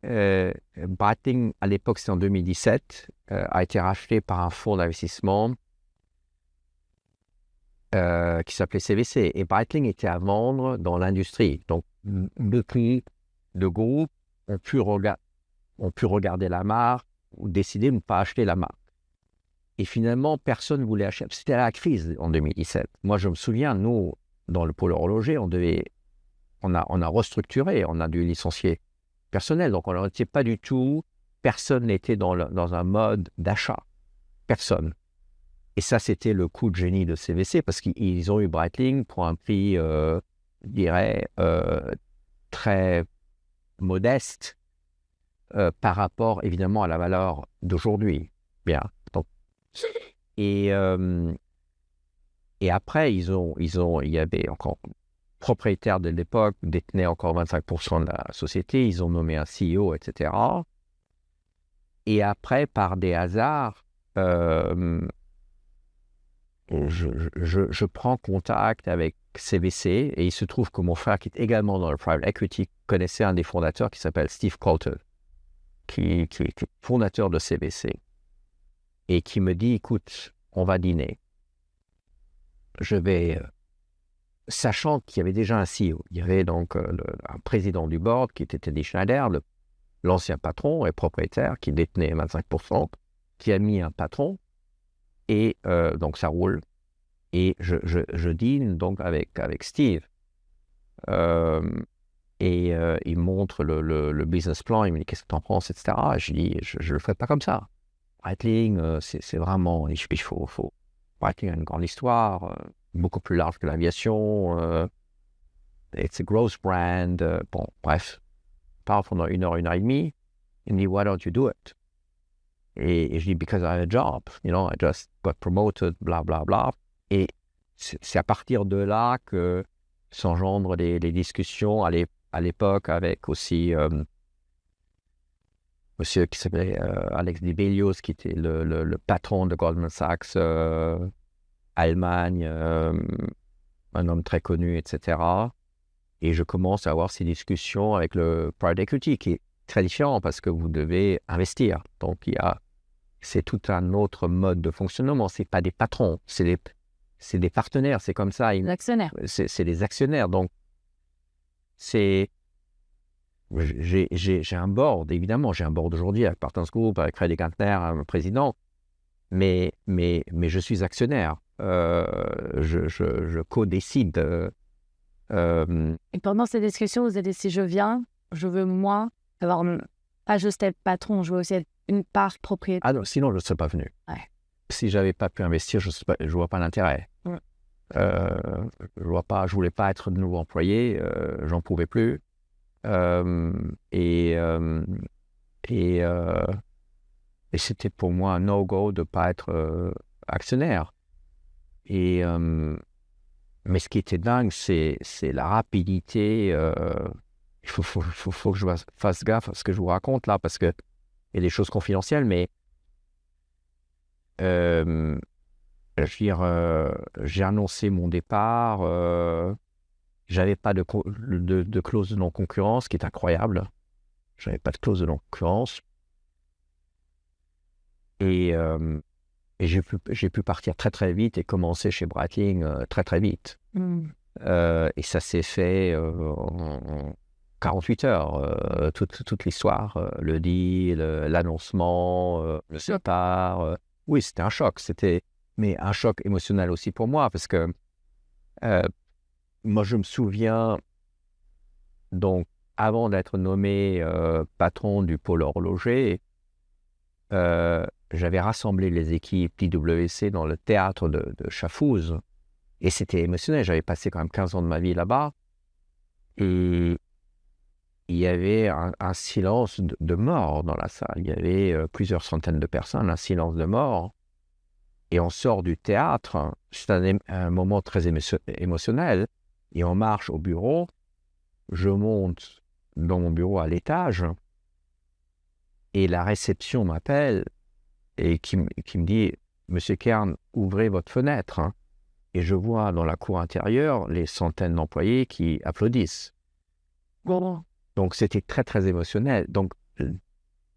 Breitling, à l'époque, c'était en 2017, a été racheté par un fonds d'investissement qui s'appelait CVC. Et Breitling était à vendre dans l'industrie. Donc, depuis, le groupe ont pu regarder la marque ou décider de ne pas acheter la marque. Et finalement, personne ne voulait acheter. C'était la crise en 2017. Moi, je me souviens, nous, dans le pôle horloger, on a restructuré, on a dû licencier personnel. Donc, on n'était pas du tout... Personne n'était dans un mode d'achat. Personne. Et ça, c'était le coup de génie de CVC parce qu'ils ont eu Breitling pour un prix, je dirais, très modeste par rapport, évidemment, à la valeur d'aujourd'hui. Bien. Donc, et après, il y avait encore propriétaire de l'époque, détenait encore 25% de la société. Ils ont nommé un CEO, etc. Et après, par des hasards, je prends contact avec CVC et il se trouve que mon frère, qui est également dans le private equity, connaissait un des fondateurs qui s'appelle Steve Coulter, qui est fondateur de CVC, et qui me dit, écoute, on va dîner. Je vais, sachant qu'il y avait déjà un CEO, il y avait donc un président du board qui était Teddy Schneider, l'ancien patron et propriétaire qui détenait 25%, qui a mis un patron, et donc ça roule. Et je dîne donc avec Steve. Et il montre le business plan, il me dit qu'est-ce que tu en penses, etc. Je dis, je le ferai pas comme ça. Breitling, c'est vraiment, il faut. Breitling a une grande histoire, beaucoup plus large que l'aviation. It's a growth brand. Bon, bref. On parle pendant 1 heure et demie. Il me dit, why don't you do it? Et je dis, because I have a job. You know, I just got promoted, bla, bla, bla. Et c'est à partir de là que s'engendrent les discussions à l'époque avec aussi monsieur qui s'appelait Alex Dibelius, qui était le patron de Goldman Sachs Allemagne, un homme très connu, etc. Et je commence à avoir ces discussions avec le private equity, qui est très différent parce que vous devez investir. Donc, c'est tout un autre mode de fonctionnement. Ce n'est pas des patrons, c'est des partenaires, c'est comme ça. Les actionnaires. C'est des actionnaires. Donc, j'ai un board, évidemment. J'ai un board aujourd'hui avec Partners Group, avec Frédéric Gantner, un président. Mais je suis actionnaire. Je co-décide. Et pendant ces discussions, vous avez dit, si je viens, je veux moi avoir pas juste être patron, je veux aussi être une part propriétaire. Ah non, sinon je ne serais pas venu. Ouais. Si je n'avais pas pu investir, je ne vois pas l'intérêt. Ouais. Je voulais pas être de nouveau employé, j'en pouvais plus. Et c'était pour moi un no-go de ne pas être actionnaire. Mais ce qui était dingue, c'est la rapidité. Il faut que je fasse gaffe à ce que je vous raconte là, parce qu'il y a des choses confidentielles, mais je veux dire, j'ai annoncé mon départ. J'avais pas de clause de non-concurrence, qui est incroyable. J'avais pas de clause de non-concurrence. Et j'ai pu partir très très vite et commencer chez Breitling très très vite. Et ça s'est fait en 48 heures, toute l'histoire, le deal, l'annoncement, le départ. Oui, c'était un choc, mais un choc émotionnel aussi pour moi, parce que moi je me souviens, donc avant d'être nommé patron du pôle horloger, j'avais rassemblé les équipes d'IWC dans le théâtre de Chafouz. Et c'était émotionnel. J'avais passé quand même 15 ans de ma vie là-bas. Et il y avait un silence de mort dans la salle. Il y avait plusieurs centaines de personnes, un silence de mort. Et on sort du théâtre. C'est un moment très émotionnel. Et on marche au bureau. Je monte dans mon bureau à l'étage. Et la réception m'appelle et qui me dit « Monsieur Kern, ouvrez votre fenêtre. » Et je vois dans la cour intérieure les centaines d'employés qui applaudissent. Donc, c'était très, très émotionnel. Donc,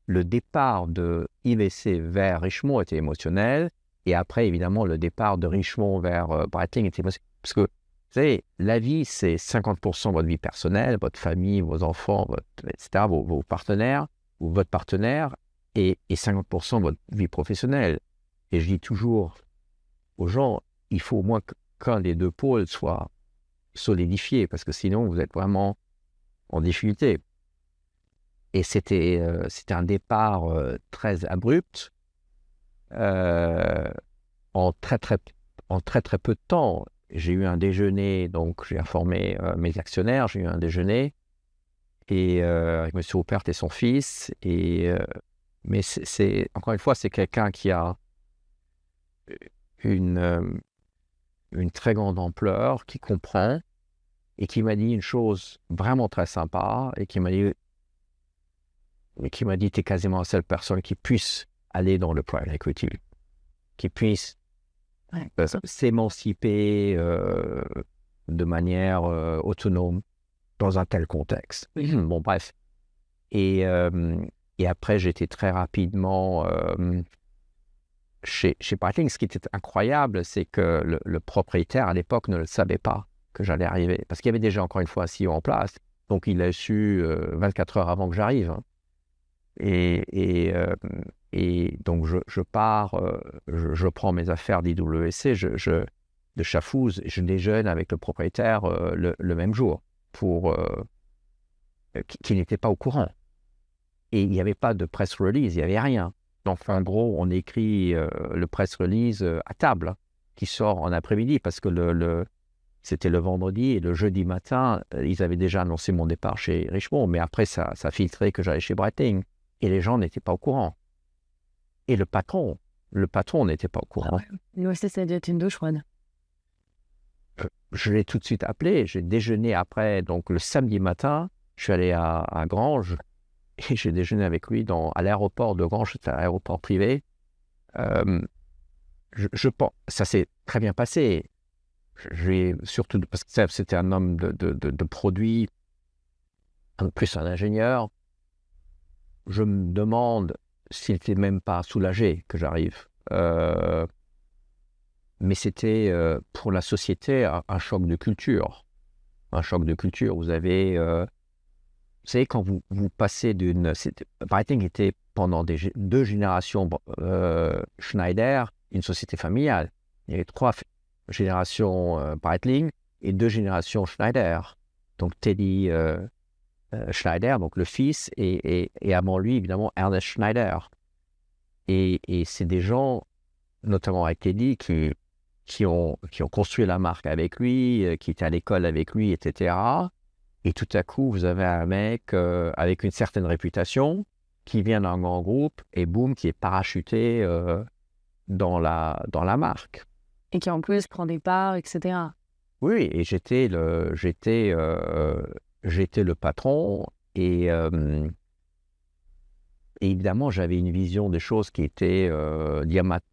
le départ de IWC vers Richemont était émotionnel. Et après, évidemment, le départ de Richemont vers Breitling était émotionnel. Parce que, vous savez, la vie, c'est 50% de votre vie personnelle, votre famille, vos enfants, etc., vos partenaires, ou votre partenaire, et 50% de votre vie professionnelle. Et je dis toujours aux gens, il faut au moins qu'un des deux pôles soit solidifié, parce que sinon, vous êtes vraiment en difficulté. Et c'était un départ très abrupt, en très peu de temps. J'ai eu un déjeuner, donc j'ai informé mes actionnaires, j'ai eu un déjeuner et avec M. Ruppert et son fils. Mais encore une fois, c'est quelqu'un qui a une très grande ampleur, qui comprend et qui m'a dit une chose vraiment très sympa et qui m'a dit t'es quasiment la seule personne qui puisse aller dans le private equity, qui puisse s'émanciper de manière autonome dans un tel contexte. Bon, bref. Et après, j'étais très rapidement chez Breitling. Ce qui était incroyable, c'est que le propriétaire, à l'époque, ne le savait pas que j'allais arriver. Parce qu'il y avait déjà, encore une fois, un CEO en place. Donc, il a su 24 heures avant que j'arrive. Et donc, je pars, je prends mes affaires d'IWC, de Chafouz, je déjeune avec le propriétaire le même jour, qui n'était pas au courant. Et il n'y avait pas de press release, il n'y avait rien. Donc, en gros, on écrit le press release à table, qui sort en après-midi, parce que c'était le vendredi, et le jeudi matin, ils avaient déjà annoncé mon départ chez Richemont, mais après, ça filtrait que j'allais chez Breitling. Et les gens n'étaient pas au courant. Et le patron n'était pas au courant. Nous aussi, ça a dû être une douche froide. Je l'ai tout de suite appelé. J'ai déjeuné après, donc le samedi matin, je suis allé à Granges et j'ai déjeuné avec lui à l'aéroport de Granges, c'était un aéroport privé. Je pense, ça s'est très bien passé. Surtout parce que c'était un homme de produit, en plus un ingénieur. Je me demande s'il n'était même pas soulagé que j'arrive. Mais c'était pour la société un choc de culture. Un choc de culture. Vous savez, quand vous passez Breitling était pendant 2 générations Schneider, une société familiale. Il y avait 3 générations Breitling et 2 générations Schneider. Donc Teddy Schneider, donc le fils, et avant lui, évidemment, Ernest Schneider. Et c'est des gens, notamment avec Teddy, qui ont construit la marque avec lui, qui étaient à l'école avec lui, etc. Et tout à coup, vous avez un mec avec une certaine réputation qui vient d'un grand groupe et boum, qui est parachuté dans la marque. Et qui en plus prend des parts, etc. Oui, et j'étais le patron et évidemment, j'avais une vision des choses qui était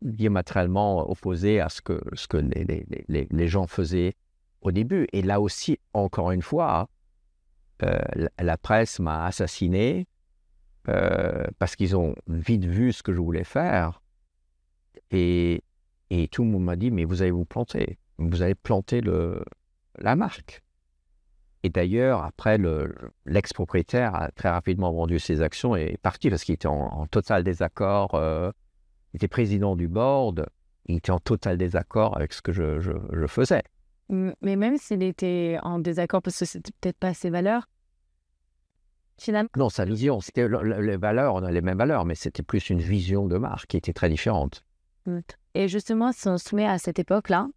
diamétralement opposée à ce que les gens faisaient au début. Et là aussi, encore une fois, la presse m'a assassiné parce qu'ils ont vite vu ce que je voulais faire. Et tout le monde m'a dit, mais vous allez vous planter. Vous allez planter la marque. Et d'ailleurs, après, l'ex-propriétaire a très rapidement vendu ses actions et est parti parce qu'il était en total désaccord. Il était président du board, il était en total désaccord avec ce que je faisais. Mais même s'il était en désaccord parce que c'était peut-être pas ses valeurs, finalement. Non, sa vision, c'était les valeurs, on a les mêmes valeurs, mais c'était plus une vision de marque qui était très différente. Et justement, si on se met à cette époque-là,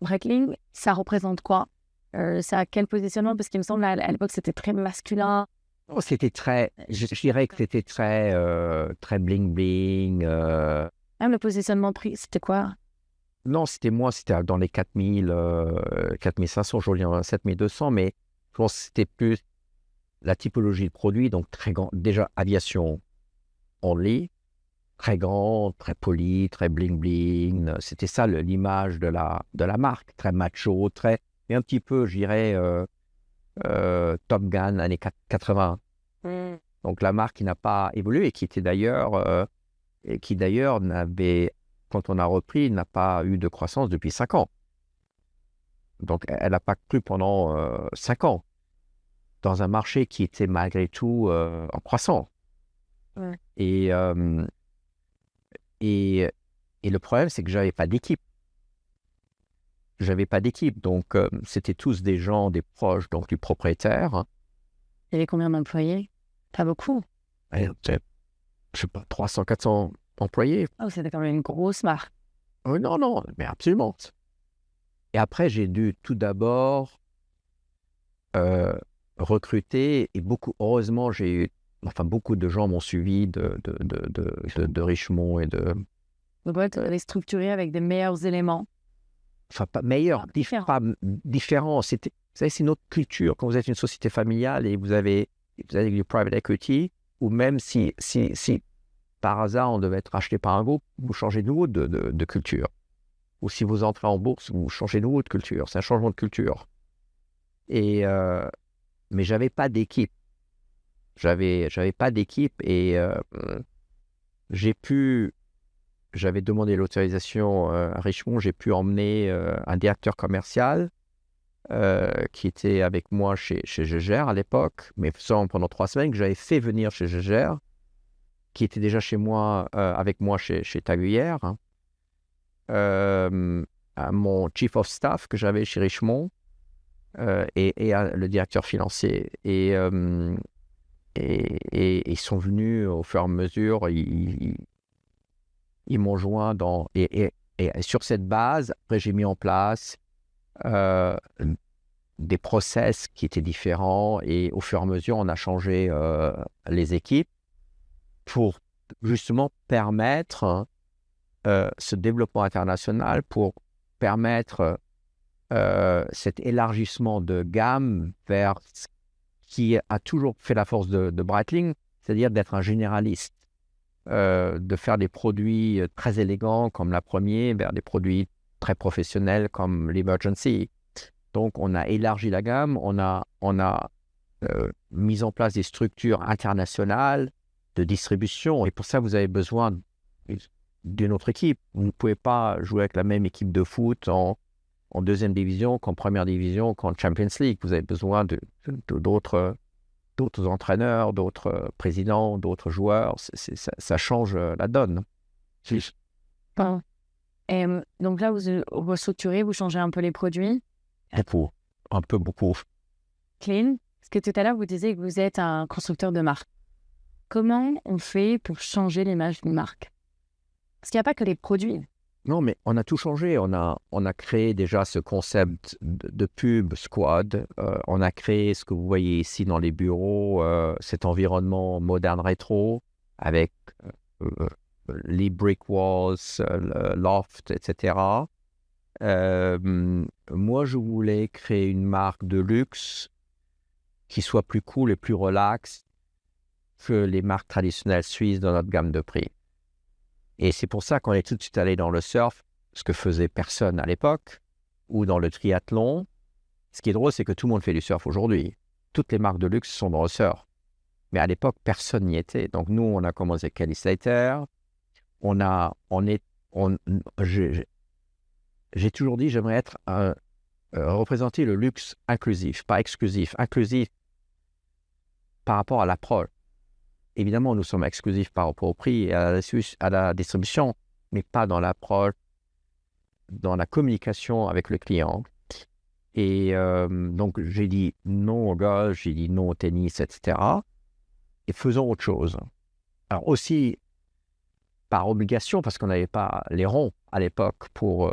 Breitling, ça représente quoi? Ça a quel positionnement? Parce qu'il me semble, à l'époque, c'était très masculin. Oh, c'était très, je dirais que c'était très, très bling-bling. Même le positionnement prix, c'était quoi? Non, c'était dans les 4000, 4500, aujourd'hui on est à 7200, mais je pense que c'était plus la typologie de produit, donc très grand, déjà aviation only, très grand, très poli, très bling-bling. C'était ça l'image de la marque, très macho, mais un petit peu, je dirais, Top Gun années 80. Donc la marque qui n'a pas évolué et qui d'ailleurs n'avait, quand on a repris, n'a pas eu de croissance depuis 5 ans. Donc elle n'a pas cru pendant 5 ans dans un marché qui était malgré tout en croissance. Et le problème, c'est que j'avais pas d'équipe. Donc c'était tous des gens, des proches donc du propriétaire. Il y avait combien d'employés? Pas beaucoup. Je sais pas, 300, 400 employés. Oh, c'était quand même une grosse marque. Oh, non, mais absolument. Et après, j'ai dû tout d'abord recruter, et heureusement, beaucoup de gens m'ont suivi de Richemont et de... Donc, ouais, tu l'avais structuré avec des meilleurs éléments. Enfin, pas meilleurs, pas différents. Vous savez, c'est une autre culture. Quand vous êtes une société familiale et vous avez du private equity, ou même si par hasard on devait être racheté par un groupe, vous changez de nouveau de culture. Ou si vous entrez en bourse, vous changez de nouveau de culture. C'est un changement de culture. Mais j'avais pas d'équipe. J'avais pas d'équipe et j'avais demandé l'autorisation à Richemont. J'ai pu emmener un directeur commercial qui était avec moi chez Gégère à l'époque, mais pendant 3 semaines, que j'avais fait venir chez Gégère, qui était déjà chez moi, avec moi chez Taguillère, à mon chief of staff que j'avais chez Richemont et le directeur financier. Et ils sont venus au fur et à mesure, ils m'ont joint et sur cette base, après j'ai mis en place des process qui étaient différents et au fur et à mesure, on a changé les équipes pour justement permettre ce développement international, pour permettre cet élargissement de gamme vers ce qui a toujours fait la force de Breitling, c'est-à-dire d'être un généraliste, de faire des produits très élégants comme la première vers des produits très professionnels comme l'Emergency. Donc, on a élargi la gamme, on a mis en place des structures internationales de distribution. Et pour ça, vous avez besoin d'une autre équipe. Vous ne pouvez pas jouer avec la même équipe de foot en deuxième division qu'en première division, qu'en Champions League. Vous avez besoin d'autres entraîneurs, d'autres présidents, d'autres joueurs. Ça change la donne. Bon. Et donc là, vous restructurez, vous changez un peu les produits. Beaucoup. Clean, parce que tout à l'heure, vous disiez que vous êtes un constructeur de marque. Comment on fait pour changer l'image d'une marque? Parce qu'il n'y a pas que les produits. Non, mais on a tout changé. On a créé déjà ce concept de pub squad. On a créé ce que vous voyez ici dans les bureaux, cet environnement moderne rétro avec les brick walls, le loft, etc. Moi, je voulais créer une marque de luxe qui soit plus cool et plus relax que les marques traditionnelles suisses dans notre gamme de prix. Et c'est pour ça qu'on est tout de suite allé dans le surf, ce que faisait personne à l'époque, ou dans le triathlon. Ce qui est drôle, c'est que tout le monde fait du surf aujourd'hui. Toutes les marques de luxe sont dans le surf. Mais à l'époque, personne n'y était. Donc nous, on a commencé avec Kelly Slater. J'ai toujours dit, j'aimerais être représenter le luxe inclusif, pas exclusif. Inclusif par rapport à l'approche. Évidemment, nous sommes exclusifs par rapport au prix et à la distribution, mais pas dans l'approche, dans la communication avec le client. Et donc, j'ai dit non au golf, j'ai dit non au tennis, etc. et faisons autre chose. Alors aussi, par obligation, parce qu'on n'avait pas les ronds à l'époque pour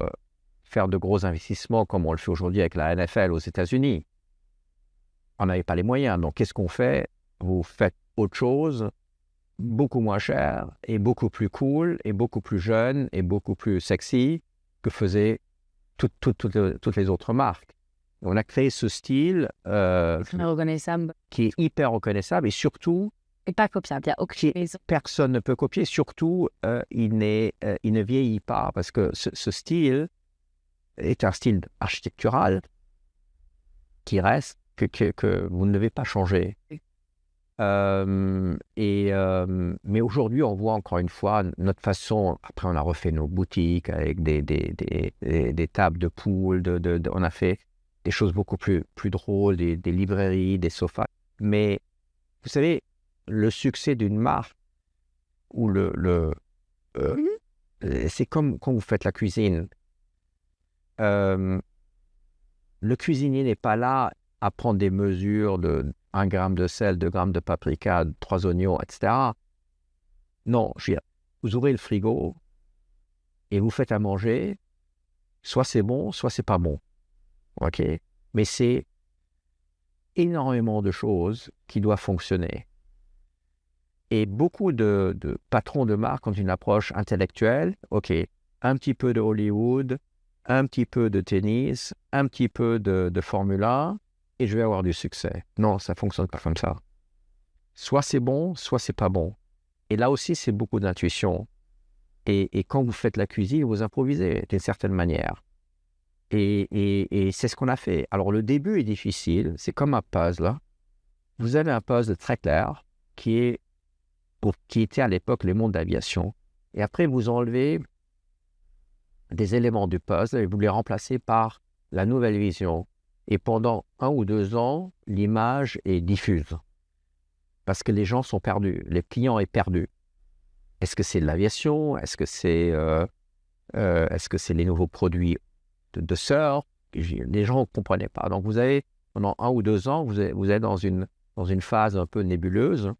faire de gros investissements comme on le fait aujourd'hui avec la NFL aux États-Unis. On n'avait pas les moyens. Donc, qu'est-ce qu'on fait? Vous faites autre chose, beaucoup moins cher et beaucoup plus cool et beaucoup plus jeune et beaucoup plus sexy que faisaient toutes les autres marques. On a créé ce style Reconnaissable. qui est hyper reconnaissable et surtout, Et pas copiable. Il n'y a aucune raison. personne ne peut copier. Surtout, il ne vieillit pas parce que ce style est un style architectural qui reste, que vous ne devez pas changer. Mais aujourd'hui, on voit encore une fois notre façon. Après, on a refait nos boutiques avec des tables de pool. On a fait des choses beaucoup plus drôles, des librairies, des sofas. Mais vous savez, le succès d'une marque ou c'est comme quand vous faites la cuisine. Le cuisinier n'est pas là à prendre des mesures de 1 gramme de sel, 2 grammes de paprika, 3 oignons, etc. Non, je veux dire, vous ouvrez le frigo et vous faites à manger. Soit c'est bon, soit c'est pas bon. OK? Mais c'est énormément de choses qui doivent fonctionner. Et beaucoup de patrons de marque ont une approche intellectuelle. OK, un petit peu de Hollywood, un petit peu de tennis, un petit peu de Formule 1, et je vais avoir du succès. Non, ça ne fonctionne pas comme ça. Soit c'est bon, soit c'est pas bon. Et là aussi, c'est beaucoup d'intuition. Et quand vous faites la cuisine, vous improvisez d'une certaine manière. Et c'est ce qu'on a fait. Alors, le début est difficile. C'est comme un puzzle. Vous avez un puzzle très clair qui était à l'époque le monde d'aviation. Et après, vous enlevez des éléments du puzzle et vous les remplacez par la nouvelle vision. Et pendant 1 ou 2 ans, l'image est diffuse. Parce que les gens sont perdus. Le client est perdu. Est-ce que c'est de l'aviation? Est-ce que c'est les nouveaux produits de surf? Les gens ne comprenaient pas. Donc, vous avez, pendant 1 ou 2 ans, vous êtes dans une phase un peu nébuleuse.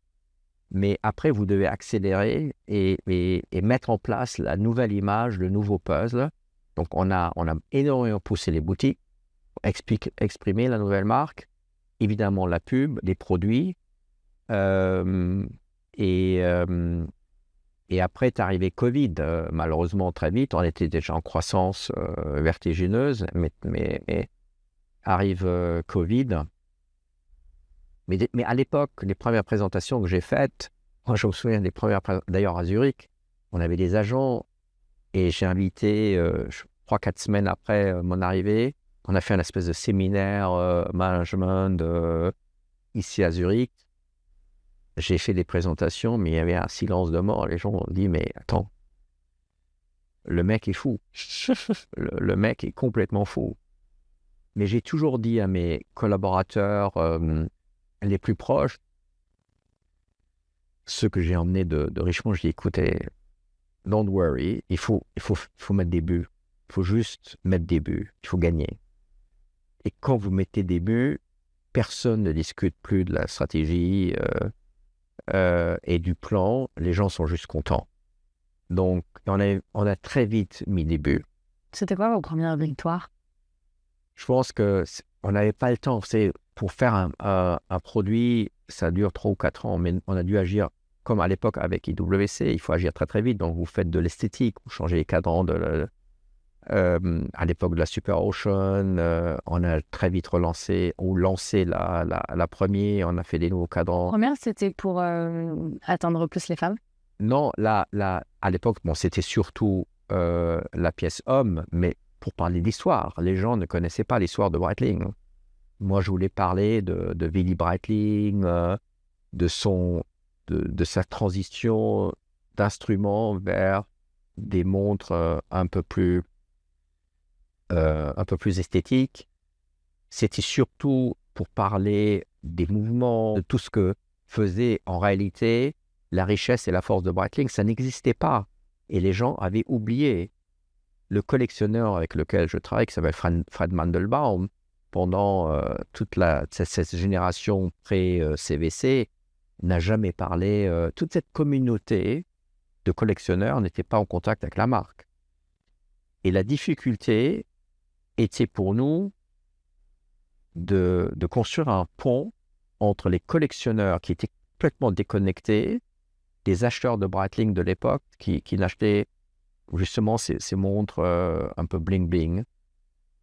Mais après, vous devez accélérer et mettre en place la nouvelle image, le nouveau puzzle. Donc, on a énormément poussé les boutiques, exprimer la nouvelle marque, évidemment la pub, les produits. Et après est arrivé Covid, malheureusement très vite. On était déjà en croissance vertigineuse, mais arrive Covid. Mais à l'époque, les premières présentations que j'ai faites, moi je me souviens des premières d'ailleurs à Zurich, on avait des agents et j'ai invité 3-4 semaines après mon arrivée, on a fait un espèce de séminaire management ici à Zurich. J'ai fait des présentations, mais il y avait un silence de mort. Les gens ont dit, mais attends, le mec est fou. le mec est complètement fou. Mais j'ai toujours dit à mes collaborateurs les plus proches, ceux que j'ai emmenés de Richmond, je dis, écoutez, don't worry, il faut mettre des buts. Il faut juste mettre des buts. Il faut gagner. Et quand vous mettez des buts, personne ne discute plus de la stratégie et du plan. Les gens sont juste contents. Donc, on a très vite mis des buts. C'était quoi vos premières victoires? Je pense qu'on n'avait pas le temps. Pour faire un produit, ça dure 3 ou 4 ans, mais on a dû agir comme à l'époque avec IWC. Il faut agir très très vite. Donc, vous faites de l'esthétique, vous changez les cadrans à l'époque de la Super Ocean, on a très vite lancé la première, on a fait des nouveaux cadrans. La première, c'était pour atteindre plus les femmes? Non, à l'époque, c'était surtout la pièce homme, mais pour parler d'histoire. Les gens ne connaissaient pas l'histoire de Breitling. Moi, je voulais parler de Willy Breitling, de sa transition d'instrument vers des montres un peu plus esthétiques. C'était surtout pour parler des mouvements, de tout ce que faisait en réalité la richesse et la force de Breitling. Ça n'existait pas. Et les gens avaient oublié. Le collectionneur avec lequel je travaille, qui s'appelle Fred Mandelbaum, pendant toute cette génération pré-CVC, n'a jamais parlé. Toute cette communauté de collectionneurs n'était pas en contact avec la marque. Et la difficulté était pour nous de construire un pont entre les collectionneurs qui étaient complètement déconnectés, des acheteurs de Breitling de l'époque qui n'achetaient justement ces montres un peu bling-bling.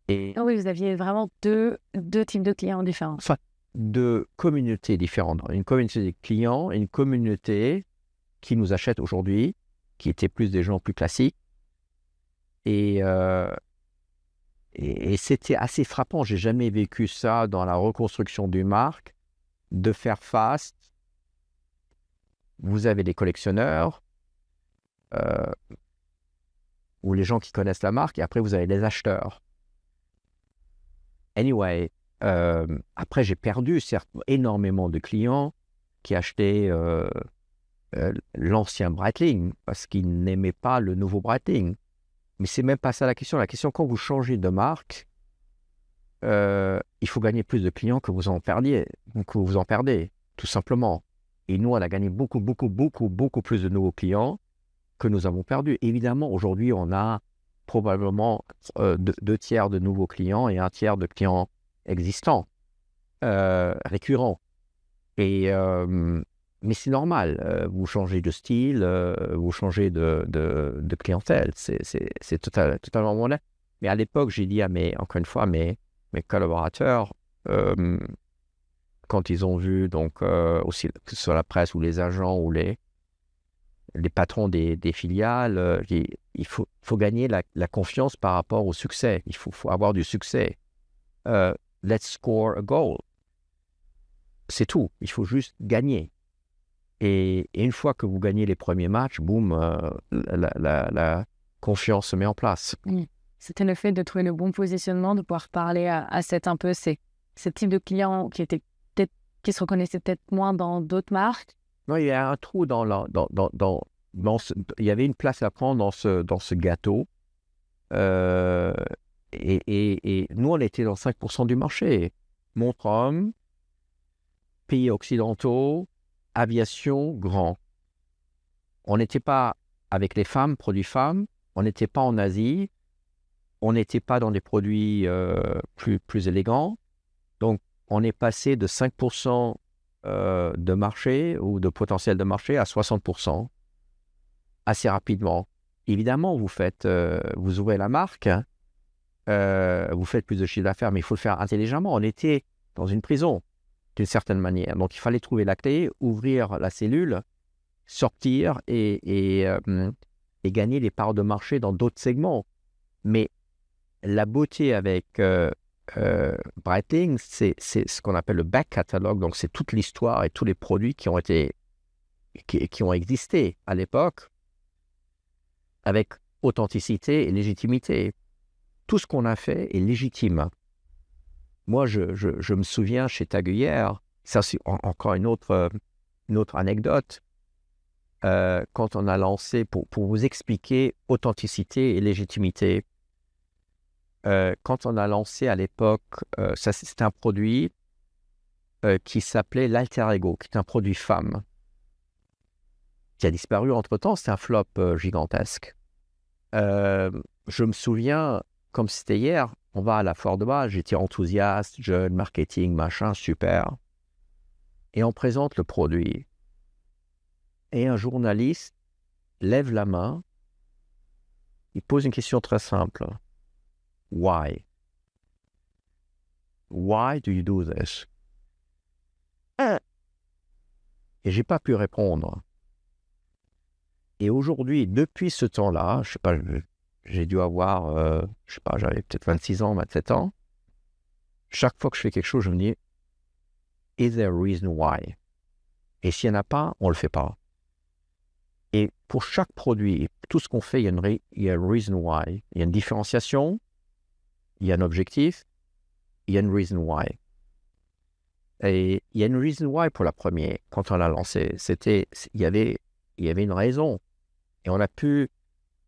Et Ah oui, vous aviez vraiment deux types de clients différents. enfin, de communautés différentes. Une communauté des clients et une communauté qui nous achète aujourd'hui, qui étaient plus des gens plus classiques. Et c'était assez frappant. J'ai jamais vécu ça dans la reconstruction d'une marque, de faire face. Vous avez des collectionneurs ou les gens qui connaissent la marque, et après vous avez les acheteurs. Anyway, après j'ai perdu certes énormément de clients qui achetaient l'ancien Breitling parce qu'ils n'aimaient pas le nouveau Breitling. Mais c'est même pas ça la question. La question, quand vous changez de marque, il faut gagner plus de clients que vous en perdez, tout simplement. Et nous, on a gagné beaucoup plus de nouveaux clients que nous avons perdus. Évidemment, aujourd'hui, on a probablement 2 tiers de nouveaux clients et 1 tiers de clients existants, récurrents. Mais c'est normal, vous changez de style, vous changez de clientèle, c'est totalement normal. Mais à l'époque, j'ai dit encore une fois, mes collaborateurs, quand ils ont vu, donc aussi que ce soit la presse ou les agents ou les patrons des filiales, il faut gagner la confiance par rapport au succès. Il faut avoir du succès. Let's score a goal. C'est tout. Il faut juste gagner. Et une fois que vous gagnez les premiers matchs, boum, la confiance se met en place. C'était le fait de trouver le bon positionnement, de pouvoir parler à ce type de clients qui se reconnaissaient peut-être moins dans d'autres marques. Non, il y a un trou il y avait une place à prendre dans ce gâteau. Et nous, on était dans 5% du marché. Montre-homme, pays occidentaux, aviation, grand. On n'était pas avec les femmes, produits femmes. On n'était pas en Asie. On n'était pas dans des produits plus élégants. Donc, on est passé de 5% de marché ou de potentiel de marché à 60% assez rapidement. Évidemment, vous ouvrez la marque, vous faites plus de chiffre d'affaires, mais il faut le faire intelligemment. On était dans une prison, d'une certaine manière. Donc, il fallait trouver la clé, ouvrir la cellule, sortir et gagner des parts de marché dans d'autres segments. Mais la beauté avec Breitling, c'est ce qu'on appelle le back catalogue. Donc, c'est toute l'histoire et tous les produits qui ont existé à l'époque avec authenticité et légitimité. Tout ce qu'on a fait est légitime. Moi, je me souviens chez TAG Heuer, ça c'est encore une autre anecdote, quand on a lancé, pour vous expliquer authenticité et légitimité, quand on a lancé à l'époque, c'était un produit qui s'appelait l'Alter Ego, qui est un produit femme, qui a disparu entre-temps. C'est un flop gigantesque. Je me souviens, comme c'était hier, on va à la Foire de Bâle, j'étais enthousiaste, jeune, marketing, machin, super. Et on présente le produit. Et un journaliste lève la main, il pose une question très simple. Why? Why do you do this? Et j'ai pas pu répondre. Et aujourd'hui, depuis ce temps-là, je sais pas, j'ai dû avoir, je sais pas, j'avais peut-être 26 ans, 27 ans. Chaque fois que je fais quelque chose, je me dis, is there a reason why? Et s'il n'y en a pas, on le fait pas. Et pour chaque produit, tout ce qu'on fait, il y a une reason why. Il y a une différenciation, il y a un objectif, il y a une reason why. Et il y a une reason why pour la première, quand on l'a lancé. Il y avait une raison. Et on a pu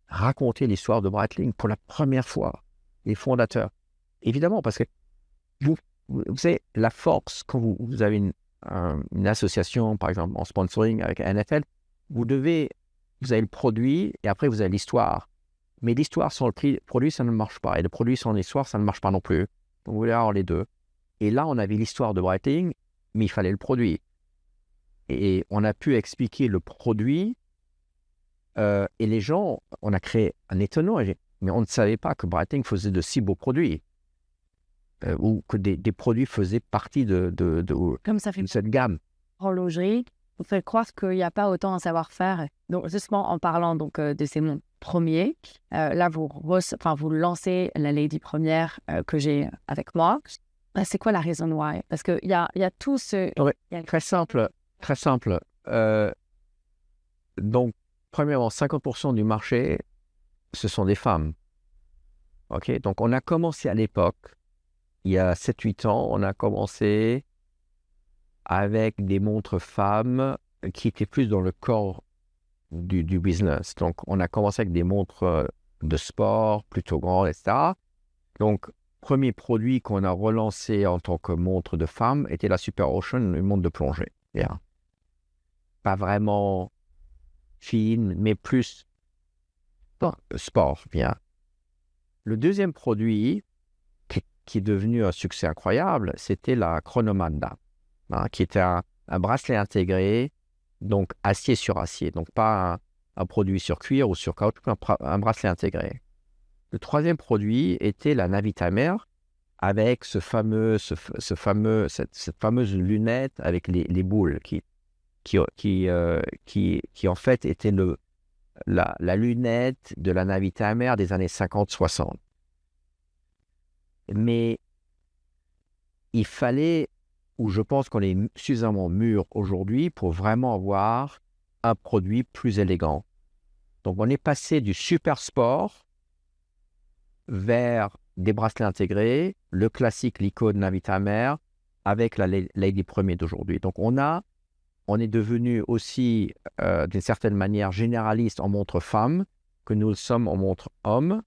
raconter l'histoire de Breitling pour la première fois, les fondateurs. Évidemment, parce que vous savez, la force, quand vous avez une association, par exemple, en sponsoring avec NFL, vous avez le produit et après, vous avez l'histoire. Mais l'histoire sans le produit, ça ne marche pas. Et le produit sans l'histoire, ça ne marche pas non plus. Donc, vous voulez avoir les deux. Et là, on avait l'histoire de Breitling, mais il fallait le produit. Et on a pu expliquer le produit. Et les gens, on a créé un étonnant, mais on ne savait pas que Breitling faisait de si beaux produits. Ou que des produits faisaient partie de Comme ça fait cette gamme. horlogerie, vous faites croire qu'il n'y a pas autant un savoir-faire. Donc, justement, en parlant donc, de ces montres premiers, là, vous lancez la Lady première que j'ai avec moi. C'est quoi la raison why? Parce qu'il y a tout ce... Ouais, très simple. Donc, premièrement, 50% du marché, ce sont des femmes. OK? Donc, on a commencé à l'époque, il y a 7-8 ans, on a commencé avec des montres femmes qui étaient plus dans le corps du business. Donc, on a commencé avec des montres de sport, plutôt grandes, etc. Donc, premier produit qu'on a relancé en tant que montre de femme était la Super Ocean, une montre de plongée. Yeah. Pas vraiment fine, mais plus sport. Bien. Le deuxième produit qui est devenu un succès incroyable, c'était la Chronomanda, qui était un bracelet intégré, donc acier sur acier, donc pas un produit sur cuir ou sur caoutchouc, un bracelet intégré. Le troisième produit était la Navitamer avec cette fameuse lunette avec les boules qui en fait était la lunette de la Navitamer des années 50-60. Mais il fallait, ou je pense qu'on est suffisamment mûr aujourd'hui pour vraiment avoir un produit plus élégant. Donc on est passé du super sport vers des bracelets intégrés, le classique, l'icône Navitamer, avec la Lady Premier d'aujourd'hui. Donc on est devenu aussi, d'une certaine manière, généraliste en montre femme, que nous le sommes en montre homme,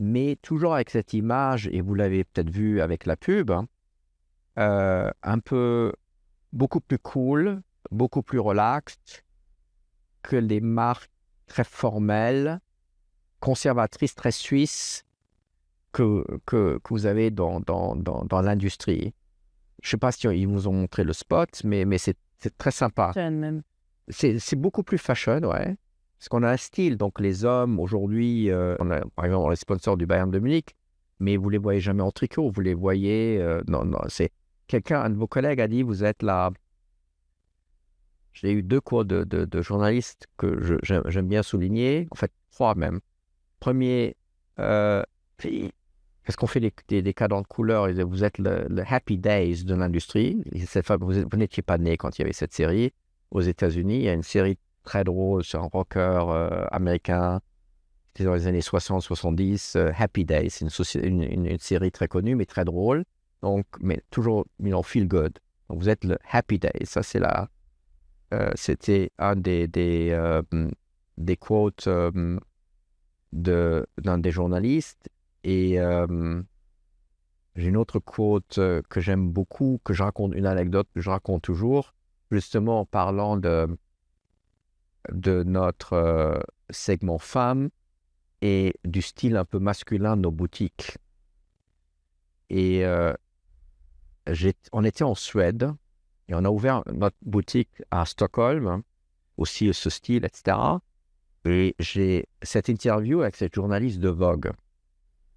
mais toujours avec cette image, et vous l'avez peut-être vu avec la pub, un peu beaucoup plus cool, beaucoup plus relaxed que les marques très formelles, conservatrices, très suisses que vous avez dans l'industrie. Je ne sais pas si ils vous ont montré le spot, mais c'est très sympa. Même. C'est beaucoup plus fashion, ouais. Parce qu'on a un style. Donc, les hommes, aujourd'hui, par exemple, on est sponsor du Bayern de Munich, mais vous ne les voyez jamais en tricot. Vous les voyez... non, c'est... un de vos collègues a dit, vous êtes là... J'ai eu 2 cours de journalistes que j'aime bien souligner. En fait, 3 même. Premier, parce qu'on fait des cadrans de couleurs, vous êtes le Happy Days de l'industrie. Vous n'étiez pas né quand il y avait cette série. Aux États-Unis, il y a une série très drôle sur un rocker américain. C'était dans les années 60-70. Happy Days, c'est une série très connue, mais très drôle. Donc, mais toujours, feel good. Donc, vous êtes le Happy Days. Ça, c'est c'était un des quotes d'un des journalistes. Et j'ai une autre quote que j'aime beaucoup, que je raconte, une anecdote que je raconte toujours, justement en parlant de notre segment femme et du style un peu masculin de nos boutiques. Et on était en Suède et on a ouvert notre boutique à Stockholm, aussi ce style, etc. Et j'ai cette interview avec cette journaliste de Vogue.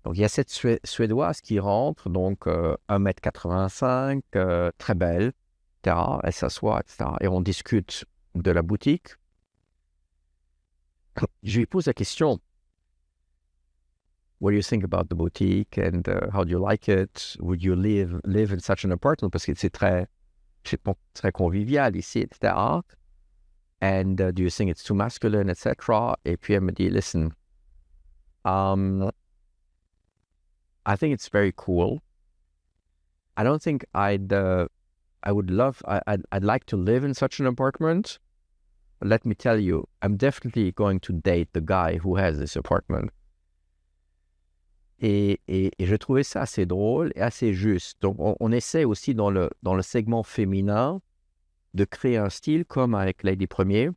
Donc, il y a cette Suédoise qui rentre, donc 1m85, très belle, etc. Elle s'assoit, etc. Et on discute de la boutique. Je lui pose la question, what do you think about the boutique and how do you like it? Would you live in such an apartment? Parce que c'est très convivial ici, etc. And do you think it's too masculine, etc. Et puis elle me dit, listen, I think it's very cool. I don't think I'd like to live in such an apartment. But let me tell you, I'm definitely going to date the guy who has this apartment. Et je trouvais ça assez drôle et assez juste. Donc, on essaie aussi dans le segment féminin de créer un style comme avec Lady Premier,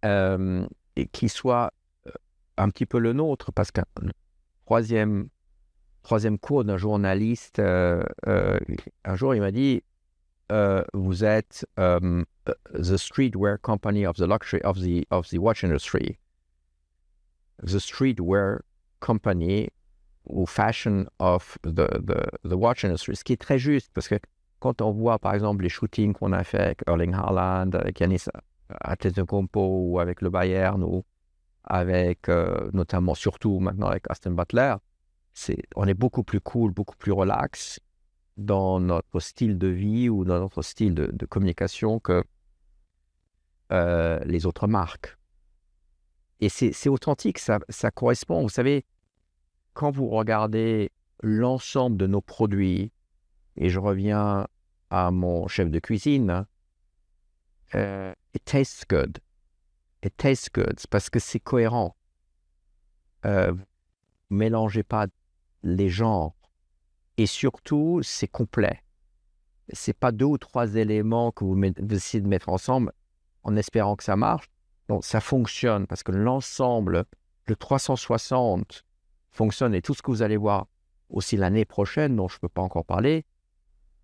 et qui soit un petit peu le nôtre, parce qu'un troisième cours d'un journaliste, un jour, il m'a dit vous êtes the streetwear company of the luxury of the watch industry, the streetwear company ou fashion of the watch industry, ce qui est très juste, parce que quand on voit par exemple les shootings qu'on a fait avec Erling Haaland, avec Giannis Antetokounmpo ou avec le Bayern ou avec notamment surtout maintenant avec Austin Butler, on est beaucoup plus cool, beaucoup plus relax dans notre style de vie ou dans notre style de communication que les autres marques. Et c'est authentique, ça correspond. Vous savez, quand vous regardez l'ensemble de nos produits, et je reviens à mon chef de cuisine, it tastes good. It tastes good, c'est parce que c'est cohérent. Mélangez pas les genres. Et surtout, c'est complet. C'est pas 2 ou 3 éléments que vous essayez de mettre ensemble en espérant que ça marche. Donc, ça fonctionne parce que l'ensemble, le 360 fonctionne. Et tout ce que vous allez voir aussi l'année prochaine, dont je ne peux pas encore parler,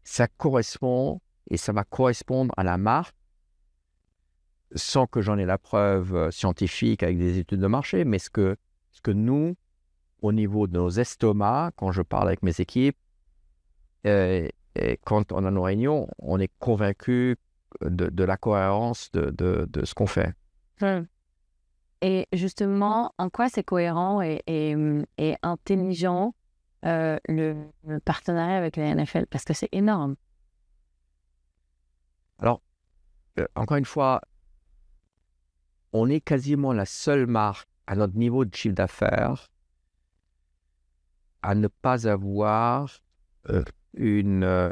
ça correspond et ça va correspondre à la marque sans que j'en ai la preuve scientifique avec des études de marché, mais ce que nous, au niveau de nos estomacs, quand je parle avec mes équipes, et quand on a nos réunions, on est convaincu de la cohérence de ce qu'on fait. Et justement, en quoi c'est cohérent et intelligent le partenariat avec la NFL? Parce que c'est énorme. Alors, encore une fois, on est quasiment la seule marque à notre niveau de chiffre d'affaires à ne pas avoir une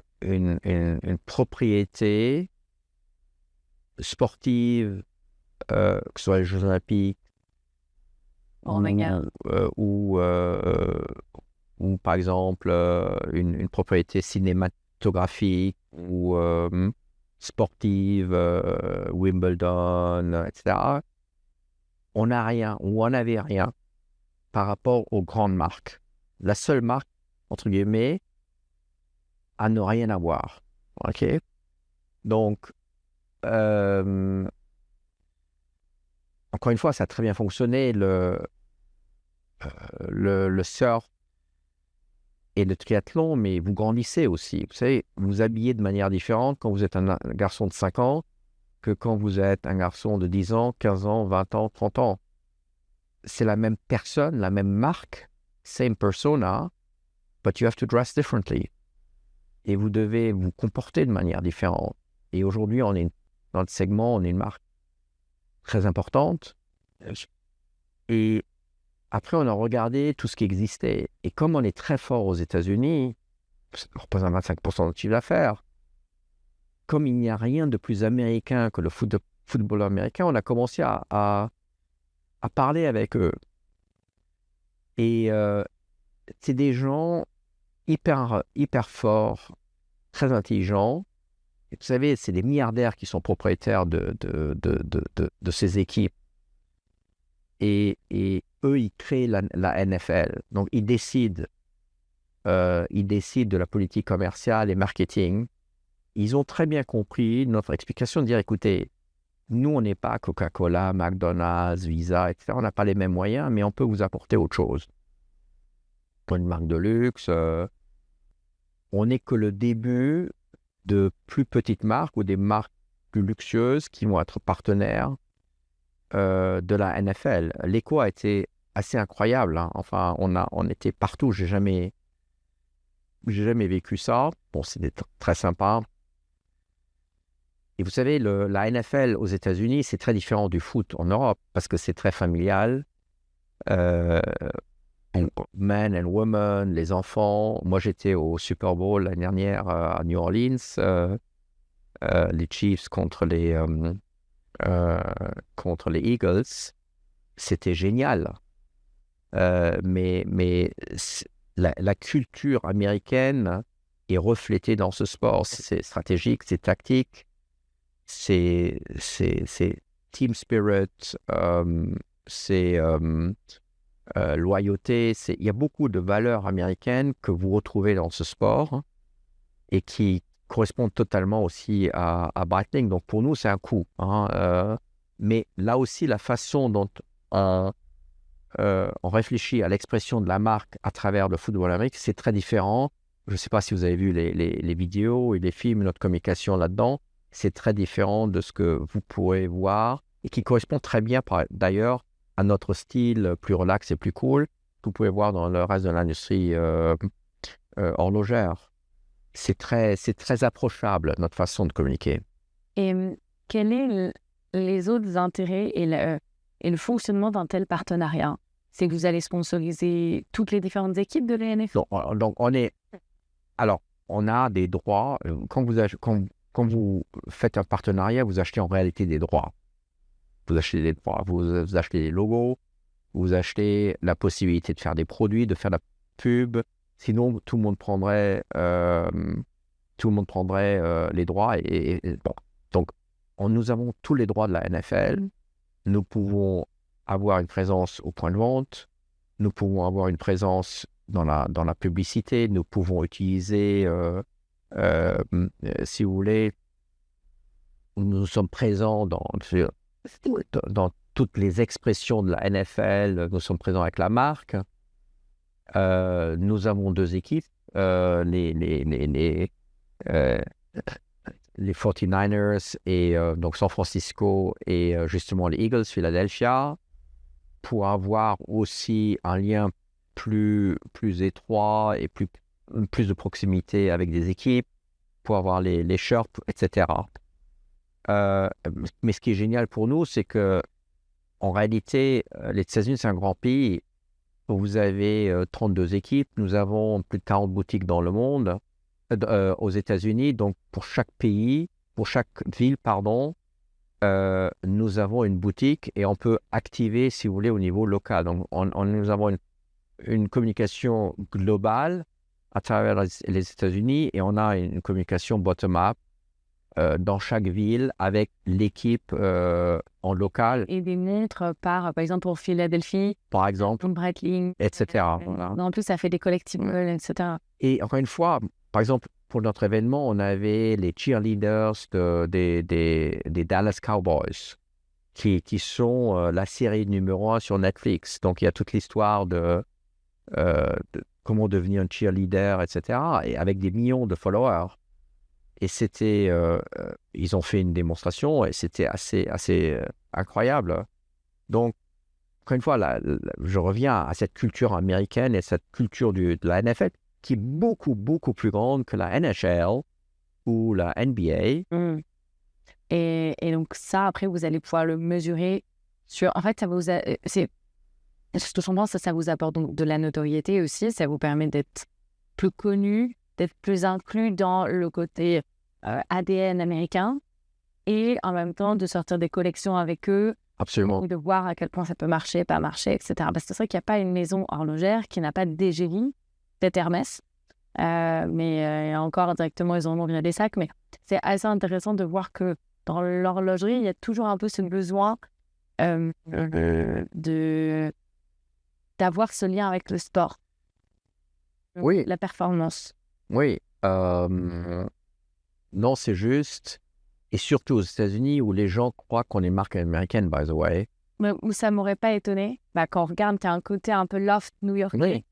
propriété sportive, que ce soit les Jeux Olympiques ou par exemple une propriété cinématographique ou sportive, Wimbledon, etc. On n'a rien, ou on n'avait rien par rapport aux grandes marques. La seule marque, entre guillemets, à ne rien avoir. OK? Donc, encore une fois, ça a très bien fonctionné. Le surf et le triathlon, mais vous grandissez aussi. Vous savez, vous vous habillez de manière différente quand vous êtes un garçon de 5 ans que quand vous êtes un garçon de 10 ans, 15 ans, 20 ans, 30 ans. C'est la même personne, la même marque, same persona, but you have to dress differently. Et vous devez vous comporter de manière différente. Et aujourd'hui, dans le segment, on est une marque très importante. Et après, on a regardé tout ce qui existait. Et comme on est très fort aux États-Unis, on représente 25% de notre chiffre d'affaires, comme il n'y a rien de plus américain que le football américain, on a commencé à parler avec eux. Et c'est des gens hyper forts, très intelligents. Et vous savez, c'est des milliardaires qui sont propriétaires de ces équipes. Et eux, ils créent la NFL. Donc, ils décident de la politique commerciale et marketing. Ils ont très bien compris notre explication de dire, écoutez, nous, on n'est pas Coca-Cola, McDonald's, Visa, etc. On n'a pas les mêmes moyens, mais on peut vous apporter autre chose. Pour une marque de luxe, on n'est que le début de plus petites marques ou des marques plus luxueuses qui vont être partenaires de la NFL. L'écho a été assez incroyable. Hein. Enfin, on était partout. J'ai jamais vécu ça. Bon, c'était très sympa. Et vous savez, la NFL aux États-Unis, c'est très différent du foot en Europe parce que c'est très familial. Men and women, les enfants. Moi, j'étais au Super Bowl l'année dernière à New Orleans. Les Chiefs contre les Eagles. C'était génial. mais la culture américaine est reflétée dans ce sport. C'est stratégique, c'est tactique, c'est team spirit, c'est loyauté. Il y a beaucoup de valeurs américaines que vous retrouvez dans ce sport et qui correspondent totalement aussi à Breitling. Donc pour nous, c'est un coup. Mais là aussi, la façon dont on réfléchit à l'expression de la marque à travers le football américain, c'est très différent. Je ne sais pas si vous avez vu les vidéos et les films, notre communication là-dedans. C'est très différent de ce que vous pourrez voir et qui correspond très bien, d'ailleurs, à notre style plus relax et plus cool que vous pouvez voir dans le reste de l'industrie horlogère. C'est très approchable, notre façon de communiquer. Et quels sont les autres intérêts et le fonctionnement d'un tel partenariat? C'est que vous allez sponsoriser toutes les différentes équipes de la NFL? Donc on a des droits. Quand vous faites un partenariat, vous achetez en réalité des droits. Vous achetez des droits, vous achetez des logos, vous achetez la possibilité de faire des produits, de faire de la pub. Sinon, tout le monde prendrait les droits. Bon. Donc, nous avons tous les droits de la NFL. Nous pouvons avoir une présence au point de vente. Nous pouvons avoir une présence dans la publicité. Nous pouvons utiliser, si vous voulez, nous sommes présents dans toutes les expressions de la NFL. Nous sommes présents avec la marque. Nous avons 2 équipes, les 49ers et donc San Francisco et justement les Eagles, Philadelphia, pour avoir aussi un lien plus étroit et plus de proximité avec des équipes, pour avoir les shirts, etc. Mais ce qui est génial pour nous, c'est que en réalité, les États-Unis, c'est un grand pays. Vous avez 32 équipes. Nous avons plus de 40 boutiques dans le monde, aux États-Unis. Donc, pour chaque pays, pour chaque ville, nous avons une boutique et on peut activer, si vous voulez, au niveau local. Donc, nous avons une communication globale à travers les États-Unis et on a une communication bottom-up dans chaque ville avec l'équipe en local. Et des montres par exemple, pour Philadelphie, par exemple, pour Breitling, etc. Voilà. En plus, ça fait des collectibles, etc. Et encore une fois, par exemple, pour notre événement, on avait les cheerleaders des Dallas Cowboys, qui sont la série numéro 1 sur Netflix. Donc, il y a toute l'histoire de comment devenir un cheerleader, etc. Et avec des millions de followers. Et c'était, ils ont fait une démonstration et c'était assez incroyable. Donc, encore une fois, je reviens à cette culture américaine et cette culture de la NFL qui est beaucoup, beaucoup plus grande que la NHL ou la NBA. Et donc ça, après, vous allez pouvoir le mesurer sur... En fait, ça vous apporte donc de la notoriété aussi. Ça vous permet d'être plus connu, d'être plus inclus dans le côté ADN américain et en même temps de sortir des collections avec eux. Absolument. Et de voir à quel point ça peut marcher, pas marcher, etc. Parce que c'est vrai qu'il n'y a pas une maison horlogère qui n'a pas de DGI, peut-être Hermès, mais encore directement, ils en ont via des sacs. Mais c'est assez intéressant de voir que dans l'horlogerie, il y a toujours un peu ce besoin d'avoir ce lien avec le sport. Oui. La performance. Oui. Non, c'est juste. Et surtout aux États-Unis, où les gens croient qu'on est marque américaine, by the way. Mais où ça ne m'aurait pas étonné. Quand on regarde, tu as un côté un peu loft new-yorkais. Oui.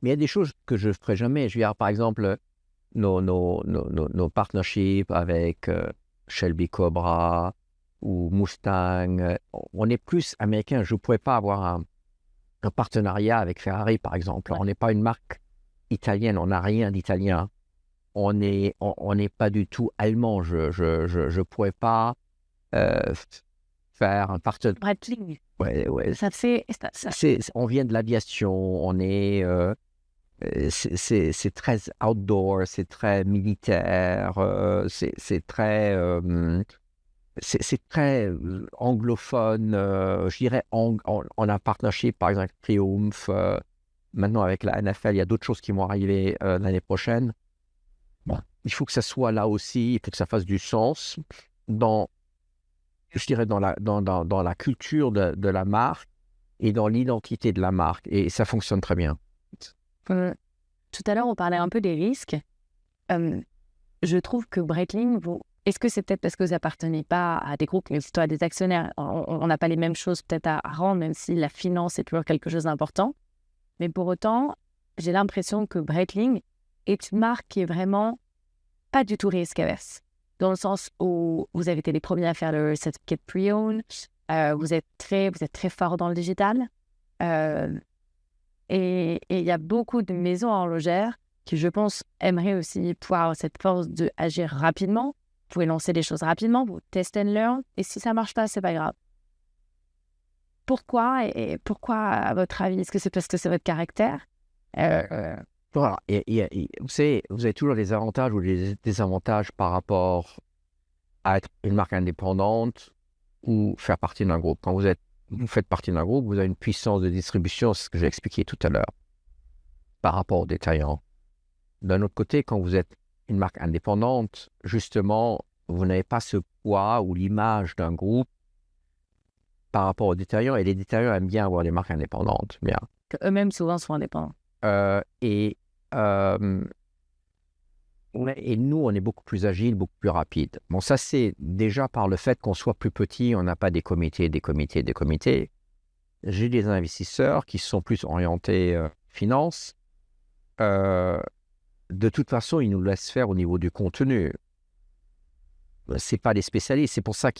Mais il y a des choses que je ne ferai jamais. Je veux dire, par exemple, nos partnerships avec Shelby Cobra ou Mustang. On est plus américain. Je ne pourrais pas avoir un partenariat avec Ferrari, par exemple. Ouais. On n'est pas une marque italienne. On n'a rien d'italien. On n'est pas du tout allemand. Je pourrais pas faire un partenariat. Breitling. Ouais. Ça fait... On vient de l'aviation. On est... c'est très outdoor, c'est très militaire, c'est très c'est très anglophone, je dirais, on a un partnership, par exemple, Triumph. Maintenant, avec la NFL, il y a d'autres choses qui vont arriver l'année prochaine. Bon, il faut que ça soit là aussi, il faut que ça fasse du sens dans, je dirais, dans la culture de la marque et dans l'identité de la marque. Et ça fonctionne très bien. Tout à l'heure, on parlait un peu des risques. Je trouve que Breitling, est-ce que c'est peut-être parce que vous appartenez pas à des groupes, mais plutôt à des actionnaires? On n'a pas les mêmes choses peut-être à rendre, même si la finance est toujours quelque chose d'important. Mais pour autant, j'ai l'impression que Breitling est une marque qui est vraiment pas du tout risque averse. Dans le sens où vous avez été les premiers à faire le certificate pre-owned, vous êtes très fort dans le digital. Et il y a beaucoup de maisons horlogères qui, je pense, aimeraient aussi pouvoir avoir cette force d'agir rapidement. Vous pouvez lancer des choses rapidement, vous test and learn, et si ça ne marche pas, c'est pas grave. Pourquoi à votre avis? Est-ce que c'est parce que c'est votre caractère? Voilà. Vous savez, vous avez toujours des avantages ou des désavantages par rapport à être une marque indépendante ou faire partie d'un groupe. Quand vous faites partie d'un groupe, vous avez une puissance de distribution, c'est ce que j'ai expliqué tout à l'heure, par rapport aux détaillants. D'un autre côté, quand vous êtes une marque indépendante, justement, vous n'avez pas ce poids ou l'image d'un groupe par rapport aux détaillants, et les détaillants aiment bien avoir des marques indépendantes. Bien. Eux-mêmes, souvent, sont indépendants. Et nous, on est beaucoup plus agile, beaucoup plus rapide. Bon, ça, c'est déjà par le fait qu'on soit plus petit, on n'a pas des comités. J'ai des investisseurs qui sont plus orientés finance. De toute façon, ils nous laissent faire au niveau du contenu. C'est pas des spécialistes. C'est pour ça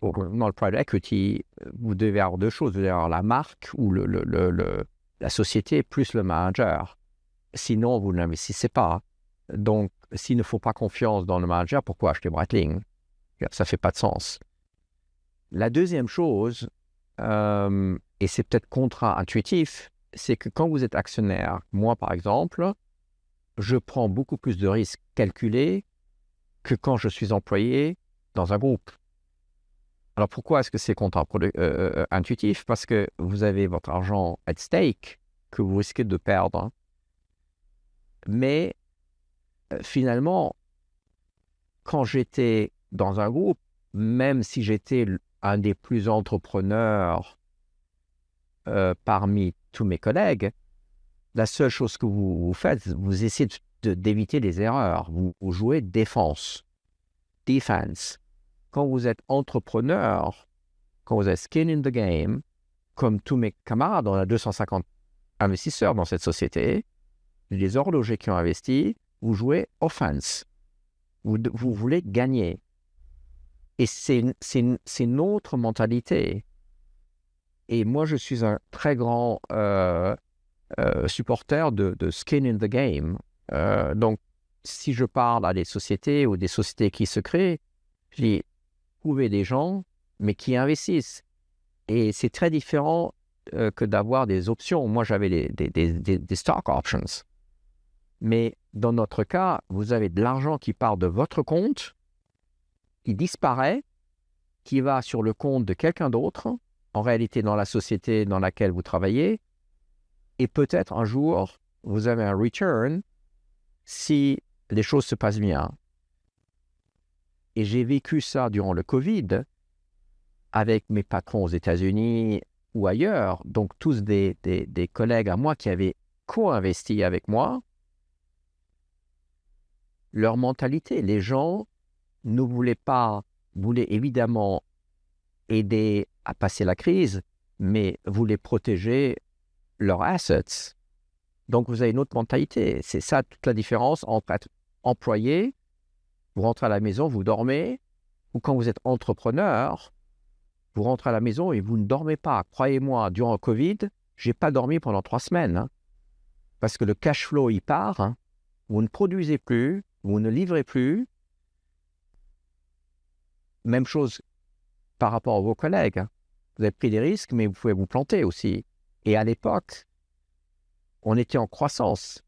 dans le private equity, vous devez avoir deux choses. Vous devez avoir la marque ou la société plus le manager. Sinon, vous n'investissez pas. Donc, s'il ne faut pas confiance dans le manager, pourquoi acheter Breitling? Ça ne fait pas de sens. La deuxième chose, et c'est peut-être contre-intuitif, c'est que quand vous êtes actionnaire, moi par exemple, je prends beaucoup plus de risques calculés que quand je suis employé dans un groupe. Alors pourquoi est-ce que c'est contre-intuitif? Parce que vous avez votre argent at stake que vous risquez de perdre. Mais finalement, quand j'étais dans un groupe, même si j'étais un des plus entrepreneurs parmi tous mes collègues, la seule chose que vous faites, vous essayez d'éviter les erreurs. Vous jouez defense. Quand vous êtes entrepreneur, quand vous avez skin in the game, comme tous mes camarades, on a 250 investisseurs dans cette société, les horlogers qui ont investi, vous jouez offense. Vous voulez gagner. Et c'est notre mentalité. Et moi, je suis un très grand supporter de skin in the game. Donc, si je parle à des sociétés ou des sociétés qui se créent, j'ai trouvé des gens, mais qui investissent. Et c'est très différent que d'avoir des options. Moi, j'avais des stock options. Mais dans notre cas, vous avez de l'argent qui part de votre compte, qui disparaît, qui va sur le compte de quelqu'un d'autre, en réalité dans la société dans laquelle vous travaillez, et peut-être un jour, vous avez un return si les choses se passent bien. Et j'ai vécu ça durant le Covid avec mes patrons aux États-Unis ou ailleurs, donc tous des collègues à moi qui avaient co-investi avec moi. Leur mentalité, les gens ne voulaient évidemment aider à passer la crise, mais voulaient protéger leurs assets. Donc, vous avez une autre mentalité. C'est ça toute la différence entre être employé, vous rentrez à la maison, vous dormez, ou quand vous êtes entrepreneur, vous rentrez à la maison et vous ne dormez pas. Croyez-moi, durant le Covid, je n'ai pas dormi pendant 3 semaines, parce que le cash flow, il part, vous ne produisez plus, vous ne livrez plus. Même chose par rapport à vos collègues. Vous avez pris des risques, mais vous pouvez vous planter aussi. Et à l'époque, on était en croissance.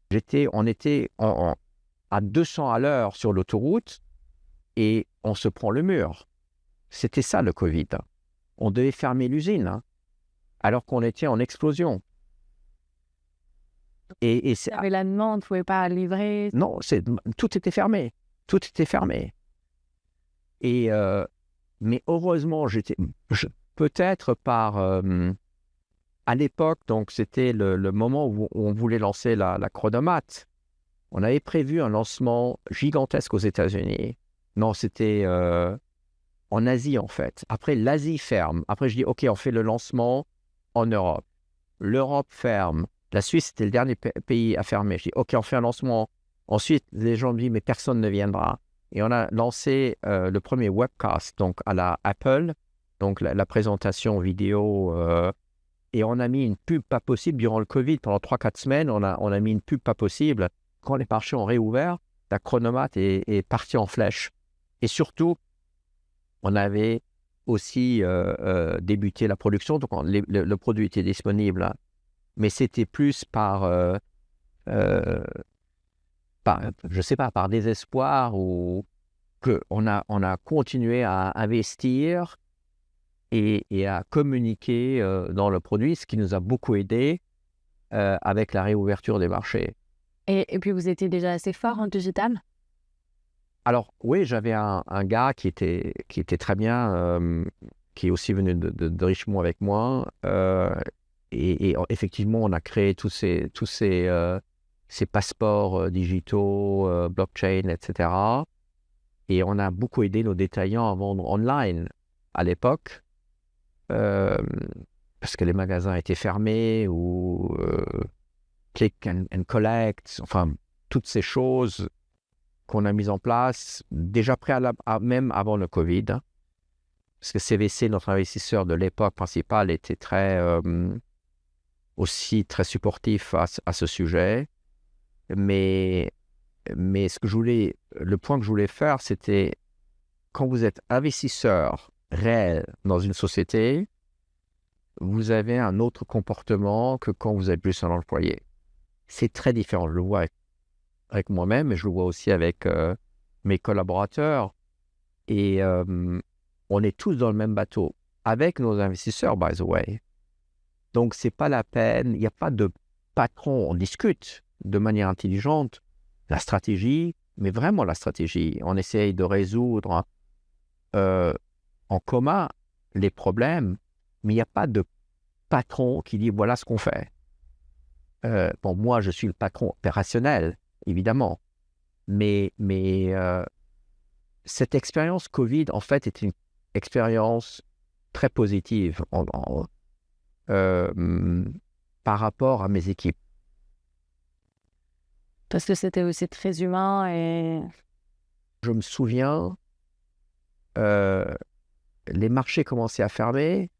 On était à 200 à l'heure sur l'autoroute et on se prend le mur. C'était ça le Covid. On devait fermer l'usine, hein, alors qu'on était en explosion. Et Il y avait la demande, on ne pouvait pas livrer. non, tout était fermé. Tout était fermé. Et, mais heureusement, peut-être à l'époque, donc c'était le moment où on voulait lancer la Chronomate. On avait prévu un lancement gigantesque aux États-Unis. Non, c'était en Asie, en fait. Après, l'Asie ferme. Après, je dis, OK, on fait le lancement en Europe. L'Europe ferme. La Suisse, c'était le dernier pays à fermer. Je dis, OK, on fait un lancement. Ensuite, les gens me disent, mais personne ne viendra. Et on a lancé le premier webcast, donc à la Apple, donc la présentation vidéo. Et on a mis une pub pas possible durant le Covid. Pendant 3-4 semaines, on a mis une pub pas possible. Quand les marchés ont réouvert, la Chronomate est partie en flèche. Et surtout, on avait aussi débuté la production. Donc, le produit était disponible, hein, mais c'était plus par je sais pas, par désespoir ou qu'on a continué à investir et à communiquer dans le produit, ce qui nous a beaucoup aidé avec la réouverture des marchés. Et puis, vous étiez déjà assez fort en digital? Alors, oui, j'avais un gars qui était très bien, qui est aussi venu de Richemont avec moi. Et effectivement, on a créé tous ces passeports digitaux, blockchain, etc. Et on a beaucoup aidé nos détaillants à vendre online à l'époque, parce que les magasins étaient fermés ou click and collect, enfin, toutes ces choses qu'on a mises en place déjà même avant le Covid, hein, parce que CVC, notre investisseur de l'époque principal, était aussi très supportif à ce sujet. Mais le point que je voulais faire, c'était quand vous êtes investisseur réel dans une société, vous avez un autre comportement que quand vous êtes juste un employé. C'est très différent. Je le vois avec moi-même, mais je le vois aussi avec mes collaborateurs. Et on est tous dans le même bateau, avec nos investisseurs, by the way. Donc, c'est pas la peine, il n'y a pas de patron, on discute de manière intelligente la stratégie, mais vraiment la stratégie. On essaye de résoudre en commun les problèmes, mais il n'y a pas de patron qui dit voilà ce qu'on fait. Bon, moi, je suis le patron opérationnel, évidemment, mais cette expérience Covid, en fait, est une expérience très positive par rapport à mes équipes. Parce que c'était aussi très humain et... Je me souviens, les marchés commençaient à fermer.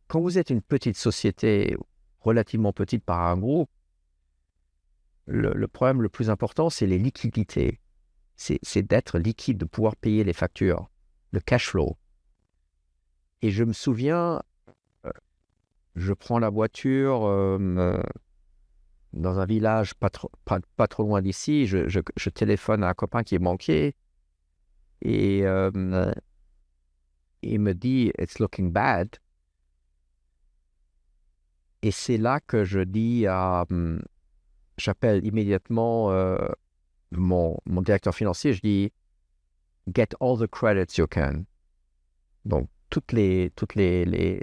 Quand vous êtes une petite société, relativement petite par un groupe, le problème le plus important, c'est les liquidités. C'est d'être liquide, de pouvoir payer les factures, le cash flow. Et je me souviens, je prends la voiture dans un village pas trop loin d'ici, je téléphone à un copain qui est banquier et il me dit « It's looking bad ». Et c'est là que je dis j'appelle immédiatement mon directeur financier, je dis « Get all the credits you can ». Donc, toutes les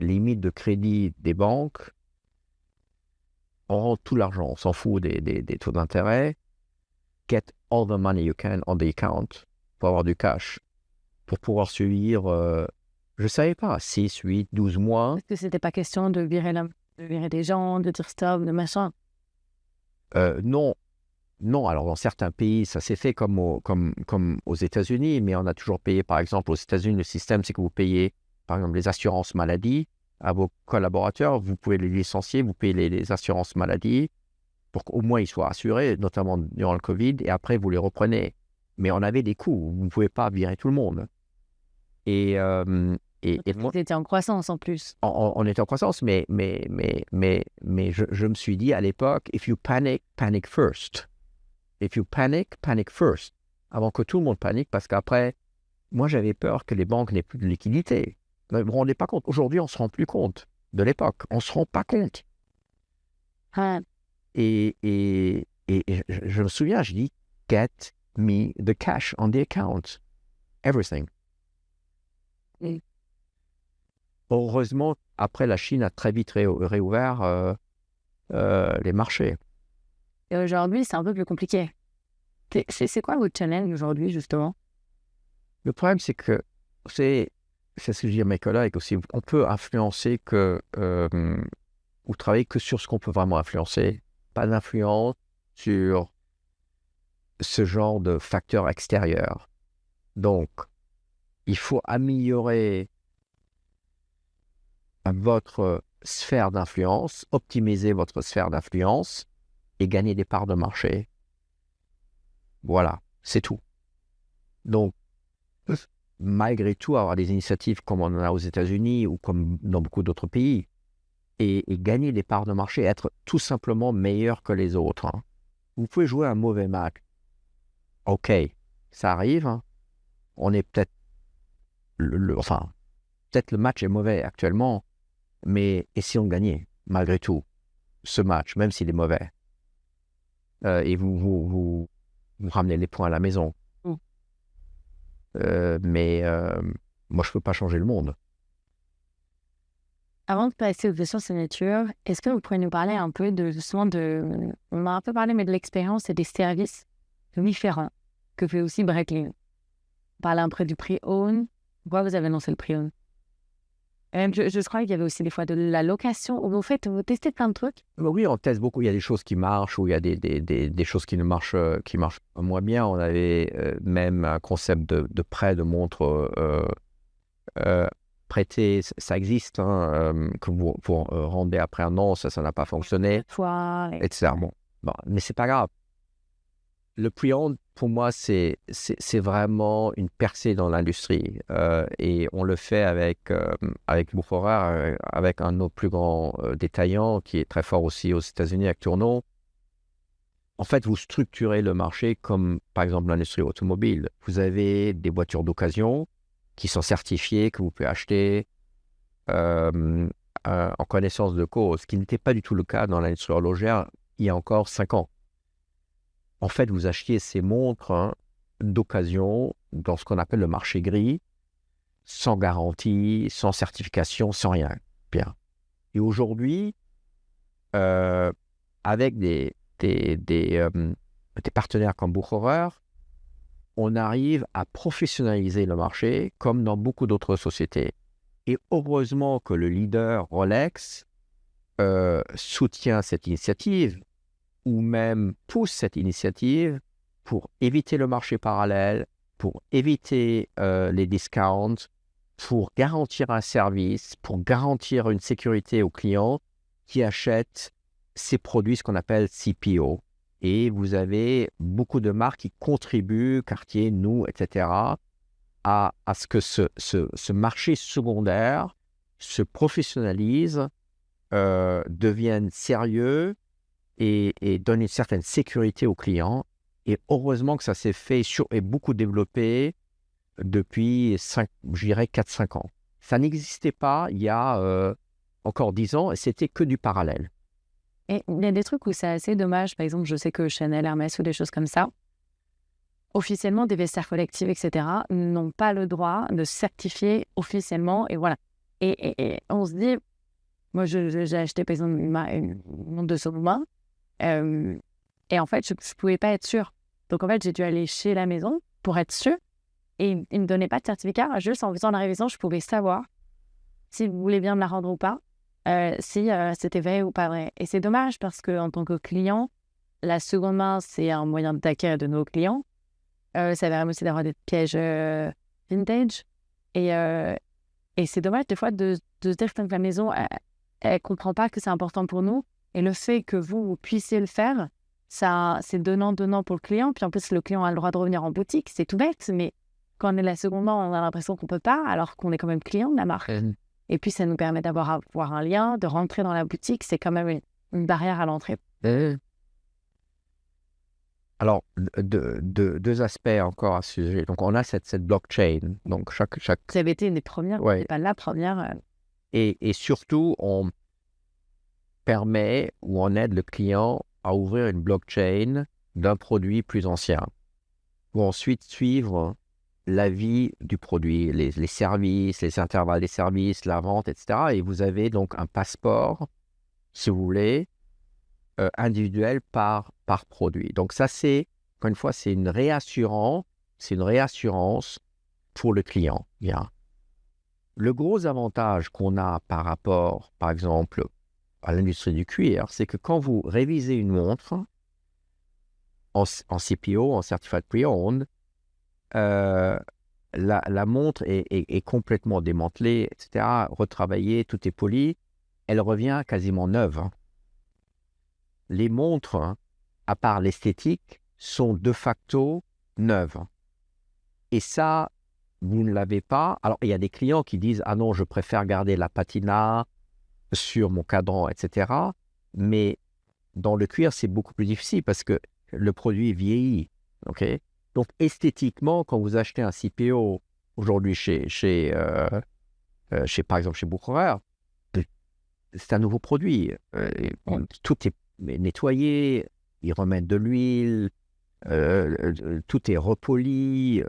limites de crédit des banques, on rend tout l'argent, on s'en fout des taux d'intérêt. Get all the money you can on the account pour avoir du cash, pour pouvoir suivre, je ne savais pas, 6, 8, 12 mois. Est-ce que c'était pas question de virer des gens, de dire stop, de machin? Non. Alors dans certains pays, ça s'est fait comme aux États-Unis, mais on a toujours payé, par exemple, aux États-Unis, le système, c'est que vous payez, par exemple, les assurances maladie à vos collaborateurs, vous pouvez les licencier, vous payez les assurances maladie pour qu'au moins ils soient assurés, notamment durant le Covid, et après vous les reprenez. Mais on avait des coûts, vous ne pouvez pas virer tout le monde. Et moi, vous étiez en croissance en plus. On était en croissance, mais je me suis dit à l'époque, if you panic, panic first. If you panic, panic first. Avant que tout le monde panique, parce qu'après, moi, j'avais peur que les banques n'aient plus de liquidité. Vous ne vous rendez pas compte. Aujourd'hui, on ne se rend plus compte de l'époque. On ne se rend pas compte. Ah, Et je me souviens, je dis, get me the cash on the account. Everything. Mm. Heureusement, après, la Chine a très vite réouvert les marchés. et aujourd'hui, c'est un peu plus compliqué. C'est quoi votre challenge aujourd'hui, justement? Le problème, c'est que, c'est ce que je dis à mes collègues aussi, on peut influencer ou travailler que sur ce qu'on peut vraiment influencer. Pas d'influence sur ce genre de facteurs extérieurs. Donc, il faut améliorer votre sphère d'influence, optimiser votre sphère d'influence et gagner des parts de marché. Voilà, c'est tout. Donc, malgré tout, avoir des initiatives comme on en a aux États-Unis ou comme dans beaucoup d'autres pays et gagner des parts de marché, être tout simplement meilleur que les autres. Hein. Vous pouvez jouer un mauvais match. OK, ça arrive. Hein. On est peut-être... peut-être le match est mauvais actuellement, mais essayons de gagner, malgré tout, ce match, même s'il est mauvais. Et vous ramenez les points à la maison. Mais moi, je ne peux pas changer le monde. Avant de passer aux questions signature, est-ce que vous pourriez nous parler un peu on a un peu parlé, mais de l'expérience et des services différents que fait aussi Breitling. Parler un peu du pre-own. Pourquoi vous avez lancé le pre-own? Je crois qu'il y avait aussi des fois de la location où vous testez plein de trucs. Oui, on teste beaucoup. Il y a des choses qui marchent ou il y a des choses qui marchent moins bien. On avait même un concept de prêt de montre prêté. Ça existe, hein, que vous rendez après un an. Ça n'a pas fonctionné, etc. Bon, mais c'est pas grave. Le pre-owned, pour moi, c'est vraiment une percée dans l'industrie. Et on le fait avec Bourg-Horaire, avec un de nos plus grands détaillants qui est très fort aussi aux États-Unis, avec Tourneau. En fait, vous structurez le marché comme, par exemple, l'industrie automobile. Vous avez des voitures d'occasion qui sont certifiées, que vous pouvez acheter en connaissance de cause, ce qui n'était pas du tout le cas dans l'industrie horlogère il y a encore 5 ans. En fait, vous achetiez ces montres d'occasion dans ce qu'on appelle le marché gris, sans garantie, sans certification, sans rien. Bien. Et aujourd'hui, avec des partenaires comme Bucherer, on arrive à professionnaliser le marché comme dans beaucoup d'autres sociétés. Et heureusement que le leader Rolex soutient cette initiative ou même pousse cette initiative pour éviter le marché parallèle, pour éviter les discounts, pour garantir un service, pour garantir une sécurité aux clients qui achètent ces produits, ce qu'on appelle CPO. Et vous avez beaucoup de marques qui contribuent, Cartier, nous, etc., à ce que ce marché secondaire se professionnalise, devienne sérieux, et donne une certaine sécurité aux clients. Et heureusement que ça s'est fait et beaucoup développé depuis 4-5 ans. Ça n'existait pas il y a encore 10 ans et c'était que du parallèle. Et il y a des trucs où c'est assez dommage. Par exemple, je sais que Chanel, Hermès ou des choses comme ça, officiellement, des vestiaires collectifs, etc., n'ont pas le droit de certifier officiellement. Et voilà. Et on se dit, moi, j'ai acheté, par exemple, une montre de Sonoma. Et en fait, je ne pouvais pas être sûre. Donc, en fait, j'ai dû aller chez la maison pour être sûre. Et ils ne me donnaient pas de certificat. Juste en faisant la révision, je pouvais savoir si vous voulez bien me la rendre ou pas, si c'était vrai ou pas vrai. Et c'est dommage parce qu'en tant que client, la seconde main, c'est un moyen d'acquérir de nos clients. Ça permet aussi d'avoir des pièges vintage. Et c'est dommage des fois de se dire que la maison, elle ne comprend pas que c'est important pour nous. Et le fait que vous puissiez le faire, ça, c'est donnant pour le client. Puis en plus, le client a le droit de revenir en boutique. C'est tout bête, mais quand on est la seconde main, on a l'impression qu'on ne peut pas, alors qu'on est quand même client de la marque. Et puis, ça nous permet d'avoir un lien, de rentrer dans la boutique. C'est quand même une barrière à l'entrée. Alors, deux aspects encore à ce sujet. Donc, on a cette blockchain. Donc, chaque... Vous avez été une des premières, Ouais. c'est pas la première. Et surtout, on permet ou on aide le client à ouvrir une blockchain d'un produit plus ancien, pour ensuite suivre la vie du produit, les services, les intervalles des services, la vente, etc. Et vous avez donc un passeport, si vous voulez, individuel par produit. Donc ça, c'est, encore une fois, c'est une réassurance pour le client. Bien. Le gros avantage qu'on a par rapport, par exemple, à l'industrie du cuir, c'est que quand vous révisez une montre en CPO, en Certified Pre-Owned, la montre est complètement démantelée, etc., retravaillée, tout est poli, elle revient quasiment neuve. Hein. Les montres, hein, à part l'esthétique, sont de facto neuves. Et ça, vous ne l'avez pas. Alors, il y a des clients qui disent « Ah non, je préfère garder la patina sur mon cadran, etc. » Mais dans le cuir, c'est beaucoup plus difficile parce que le produit vieillit. Okay? Donc, esthétiquement, quand vous achetez un CPO aujourd'hui par exemple, chez Bucherer, c'est un nouveau produit. Tout est nettoyé, ils remettent de l'huile, tout est repoli,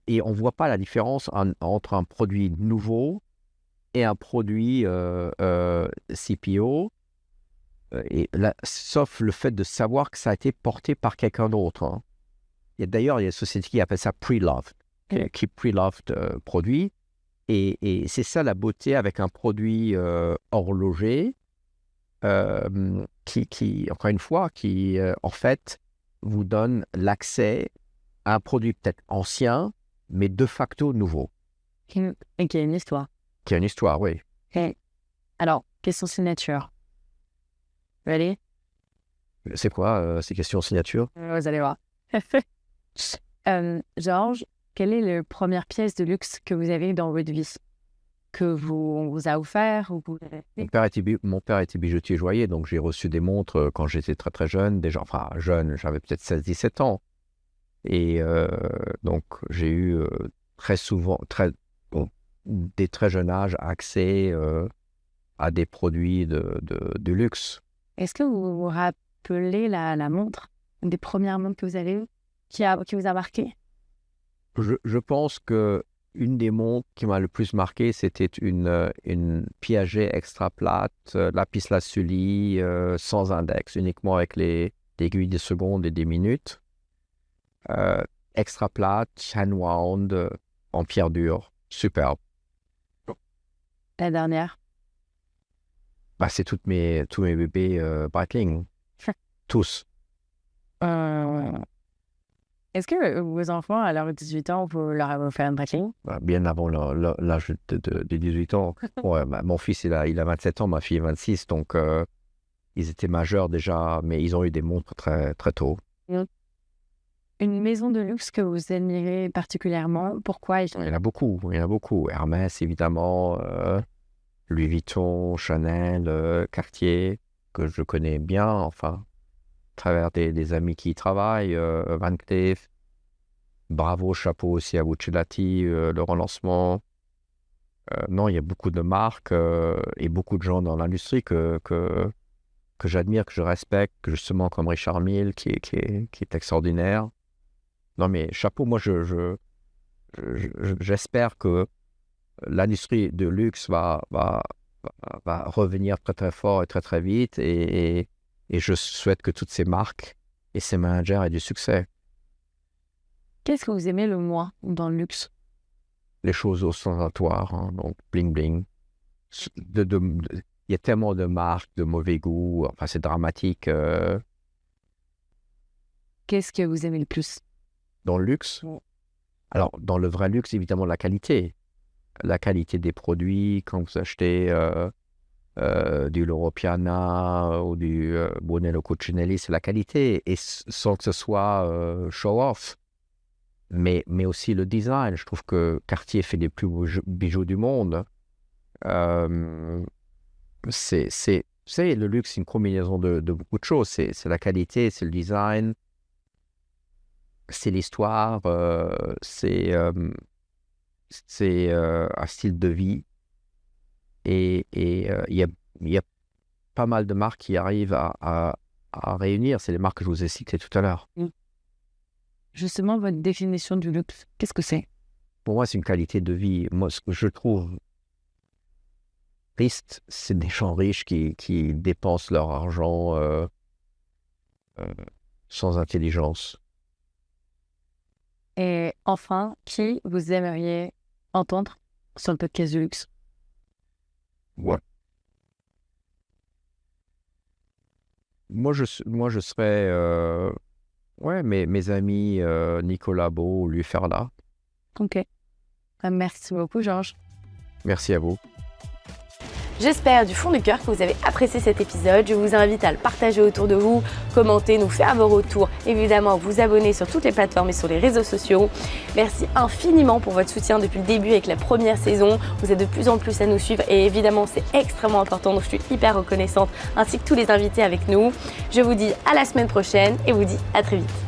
et on ne voit pas la différence entre un produit nouveau et un produit CPO, sauf le fait de savoir que ça a été porté par quelqu'un d'autre. Hein. D'ailleurs, il y a une société qui appelle ça pre-loved, qui pre-loved produit. Et c'est ça la beauté avec un produit horloger qui, encore une fois, qui en fait vous donne l'accès à un produit peut-être ancien, mais de facto nouveau. Et qui a une histoire. Qui a une histoire, oui. Alors, question signature. Ready? C'est quoi ces questions signature? Vous allez voir. Georges, quelle est la première pièce de luxe que vous avez dans votre vie? Que on vous a offert ou vous... Mon père était bijoutier joaillier, donc j'ai reçu des montres quand j'étais très très jeune, déjà, enfin jeune, j'avais peut-être 16-17 ans. Et donc j'ai eu très souvent, dès très jeune âge, accès à des produits de luxe. Est-ce que vous vous rappelez la montre, une des premières montres que vous avez eues, qui vous a marqué? Je pense que une des montres qui m'a le plus marqué, c'était une Piaget extra plate, lapis lazuli, sans index, uniquement avec les aiguilles des secondes et des minutes. Extra plate, hand-wound, en pierre dure, superbe. La dernière? Bah, c'est tous mes bébés Breitling, tous. Est-ce que vos enfants, à leurs 18 ans, vous leur avez offert un Breitling? Bien avant l'âge de 18 ans. Ouais, mon fils, il a 27 ans, ma fille 26, donc ils étaient majeurs déjà, mais ils ont eu des montres très, très tôt. Une maison de luxe que vous admirez particulièrement, pourquoi? Il y en a beaucoup. Hermès, évidemment, Louis Vuitton, Chanel, Cartier, que je connais bien, enfin, à travers des amis qui y travaillent, Van Cleef. Bravo, chapeau aussi à Buccellati, le relancement. Non, il y a beaucoup de marques et beaucoup de gens dans l'industrie que j'admire, que je respecte, justement comme Richard Mille, qui est extraordinaire. Non, mais chapeau, moi, j'espère que l'industrie de luxe va revenir très, très fort et très, très vite. Et je souhaite que toutes ces marques et ces managers aient du succès. Qu'est-ce que vous aimez le moins dans le luxe? Les choses ostentatoires, hein, donc bling bling. Il y a tellement de marques de mauvais goût, enfin c'est dramatique. Qu'est-ce que vous aimez le plus? Dans le luxe? Alors, dans le vrai luxe, évidemment, la qualité. La qualité des produits, quand vous achetez du Loro Piana ou du Brunello Cucinelli, c'est la qualité, et sans que ce soit show-off. Mais aussi le design. Je trouve que Cartier fait les plus beaux bijoux du monde. Le luxe, c'est une combinaison de beaucoup de choses. C'est la qualité, c'est le design, c'est l'histoire, c'est un style de vie. Et il y a pas mal de marques qui arrivent à réunir. C'est les marques que je vous ai citées tout à l'heure. Justement, votre définition du luxe, qu'est-ce que c'est? Pour moi, c'est une qualité de vie. Moi, ce que je trouve triste, c'est des gens riches qui dépensent leur argent sans intelligence. Et enfin, qui vous aimeriez entendre sur le podcast du luxe? Ouais. Moi, je serais mes amis Nicolas Beau ou Louis Ferla. Ok. Merci beaucoup, Georges. Merci à vous. J'espère du fond du cœur que vous avez apprécié cet épisode. Je vous invite à le partager autour de vous, commenter, nous faire vos retours, évidemment vous abonner sur toutes les plateformes et sur les réseaux sociaux. Merci infiniment pour votre soutien depuis le début avec la première saison. Vous êtes de plus en plus à nous suivre et évidemment c'est extrêmement important, donc je suis hyper reconnaissante, ainsi que tous les invités avec nous. Je vous dis à la semaine prochaine et vous dis à très vite.